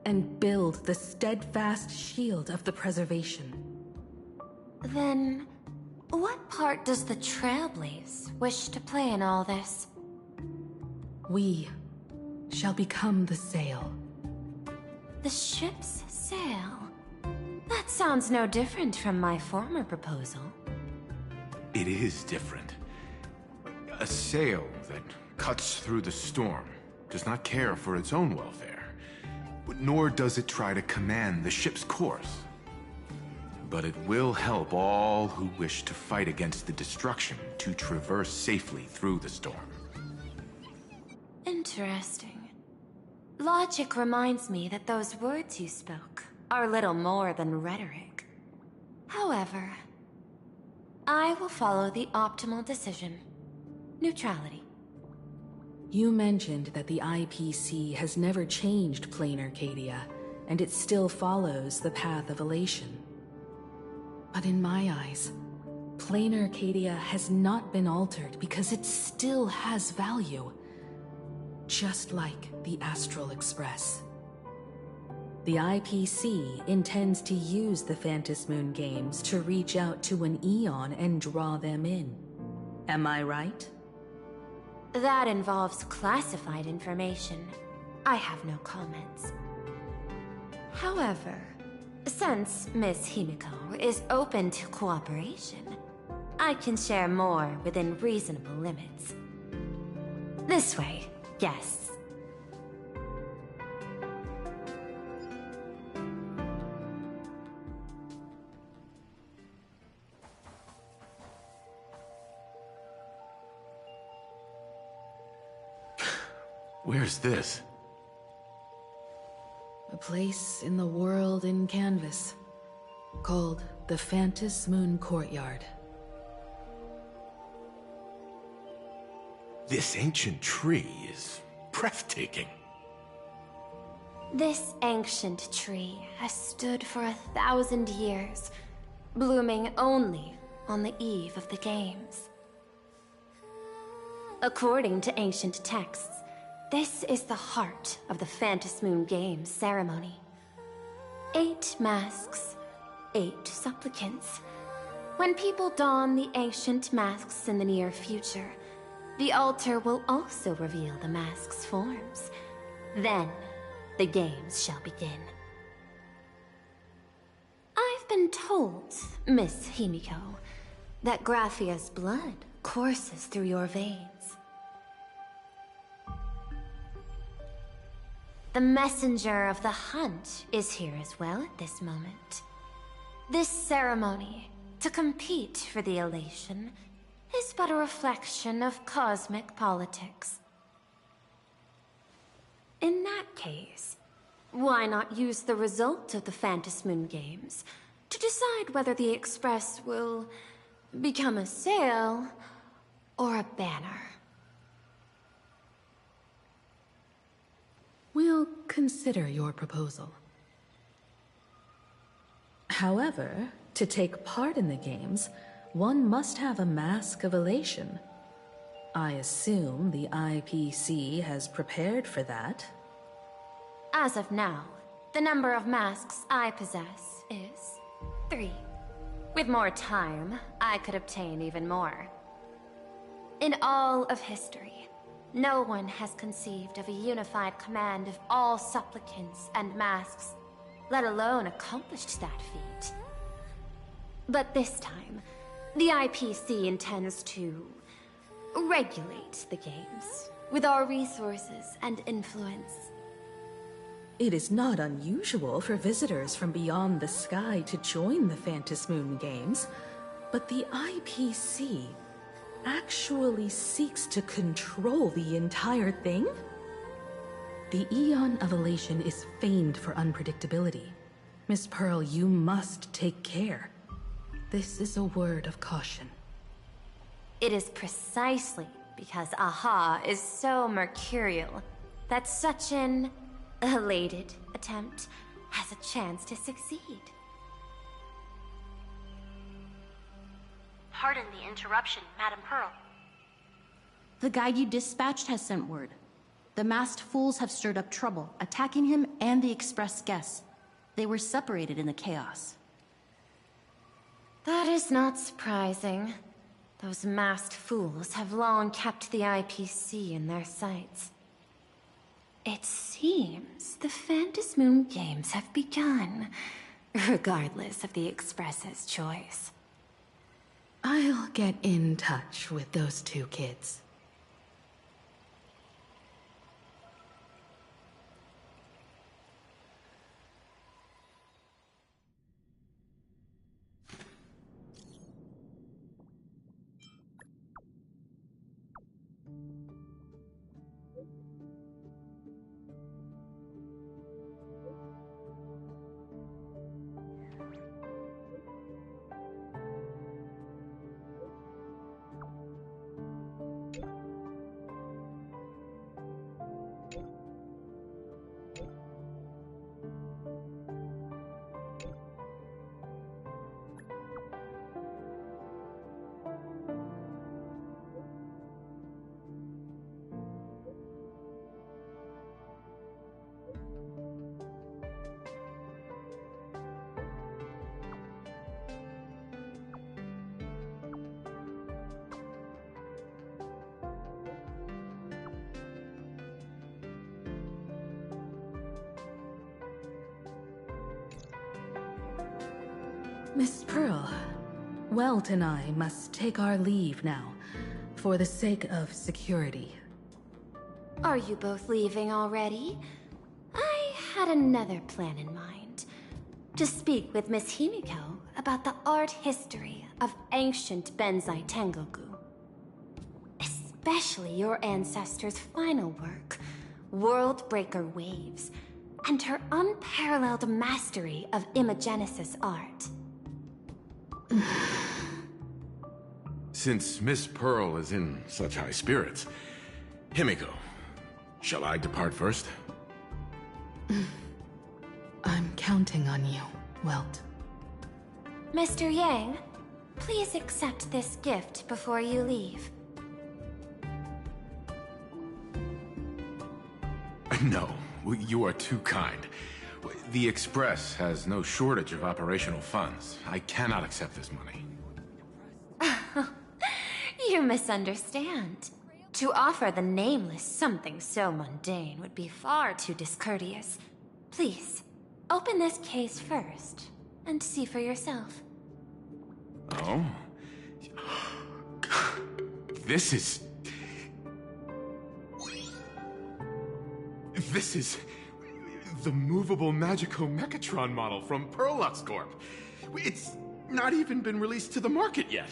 and build the steadfast shield of the preservation. Then, what part does the Trailblaze wish to play in all this? We shall become the sail. The ship's sail? That sounds no different from my former proposal. It is different. A sail that cuts through the storm does not care for its own welfare, nor does it try to command the ship's course. But it will help all who wish to fight against the destruction to traverse safely through the storm. Interesting. Logic reminds me that those words you spoke are little more than rhetoric. However, I will follow the optimal decision. Neutrality. You mentioned that the IPC has never changed Planarcadia, and it still follows the path of elation. But in my eyes, Planarcadia has not been altered because it still has value. Just like the Astral Express. The IPC intends to use the Phantasmoon games to reach out to an Eon and draw them in. Am I right? That involves classified information. I have no comments. However, since Miss Himiko is open to cooperation, I can share more within reasonable limits. This way, guests. Where's this? A place in the world in canvas, called the Phantasmoon Courtyard. This ancient tree is breathtaking. This ancient tree has stood for 1,000 years, blooming only on the eve of the games. According to ancient texts, this is the heart of the Phantasmoon Games ceremony. 8 masks, 8 supplicants. When people don the ancient masks in the near future, the altar will also reveal the mask's forms. Then, the games shall begin. I've been told, Miss Himiko, that Graphia's blood courses through your veins. The messenger of the hunt is here as well at this moment. This ceremony, to compete for the elation, is but a reflection of cosmic politics. In that case, why not use the result of the Phantasmoon Games to decide whether the Express will become a sail or a banner? We'll consider your proposal. However, to take part in the games, one must have a mask of elation. I assume the IPC has prepared for that. As of now, the number of masks I possess is 3. With more time, I could obtain even more. In all of history, no one has conceived of a unified command of all supplicants and masks, let alone accomplished that feat. But this time, the IPC intends to regulate the games with our resources and influence. It is not unusual for visitors from beyond the sky to join the Phantasmoon Games, but the IPC actually seeks to control the entire thing? The Eon of Elation is famed for unpredictability. Miss Pearl, you must take care. This is a word of caution. It is precisely because AHA is so mercurial that such an elated attempt has a chance to succeed. Pardon the interruption, Madam Pearl. The guide you dispatched has sent word. The masked fools have stirred up trouble, attacking him and the express guests. They were separated in the chaos. That is not surprising. Those masked fools have long kept the IPC in their sights. It seems the Phantasmoon Games have begun, regardless of the Express's choice. I'll get in touch with those two kids. Miss Pearl, Welt and I must take our leave now, for the sake of security. Are you both leaving already? I had another plan in mind. To speak with Miss Himiko about the art history of ancient Benzai Tengoku. Especially your ancestors' final work, World Breaker Waves, and her unparalleled mastery of imagenesis art. Since Miss Pearl is in such high spirits, Himiko, shall I depart first? I'm counting on you, Welt. Mr. Yang, please accept this gift before you leave. No, you are too kind. The Express has no shortage of operational funds. I cannot accept this money. You misunderstand. To offer the Nameless something so mundane would be far too discourteous. Please, open this case first, and see for yourself. Oh? This is the movable Magico Mechatron model from Perlux Corp. It's not even been released to the market yet.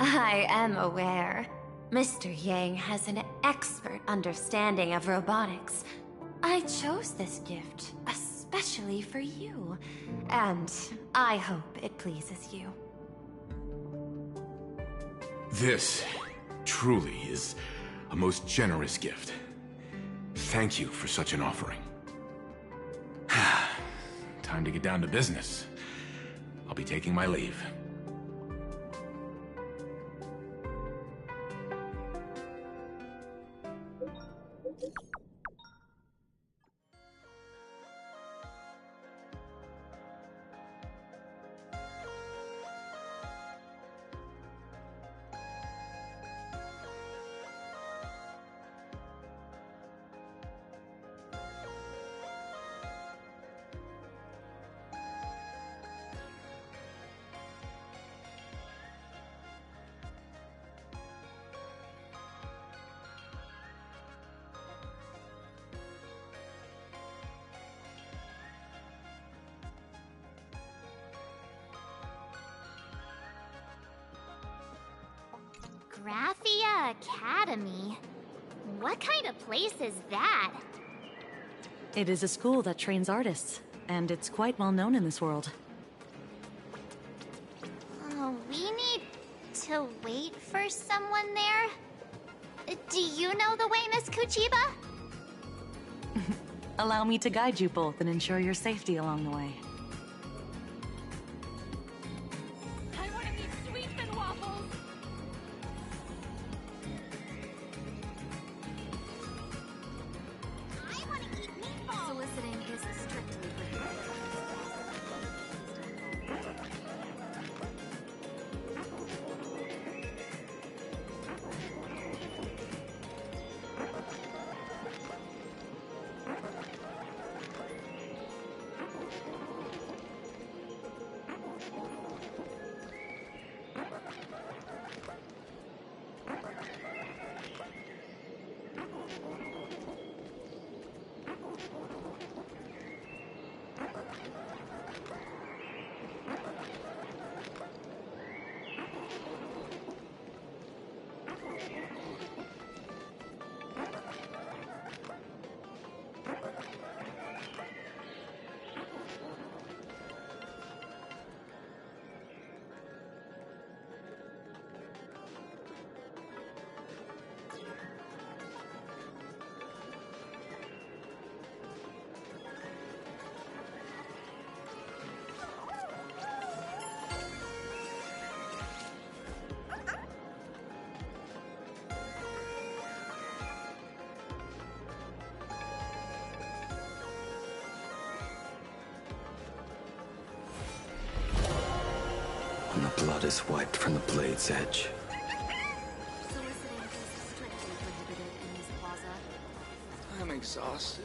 I am aware. Mr. Yang has an expert understanding of robotics. I chose this gift especially for you, and I hope it pleases you. This truly is a most generous gift. Thank you for such an offering. Time to get down to business. I'll be taking my leave. Academy? What kind of place is that? It is a school that trains artists, and it's quite well known in this world. We need to wait for someone there? Do you know the way, Miss Kuchiba? Allow me to guide you both and ensure your safety along the way. I want to eat sweet and waffles. I want to eat meatballs. Soliciting is strictly prohibited. And the blood is wiped from the blade's edge. Soliciting is strictly prohibited in this plaza. I'm exhausted.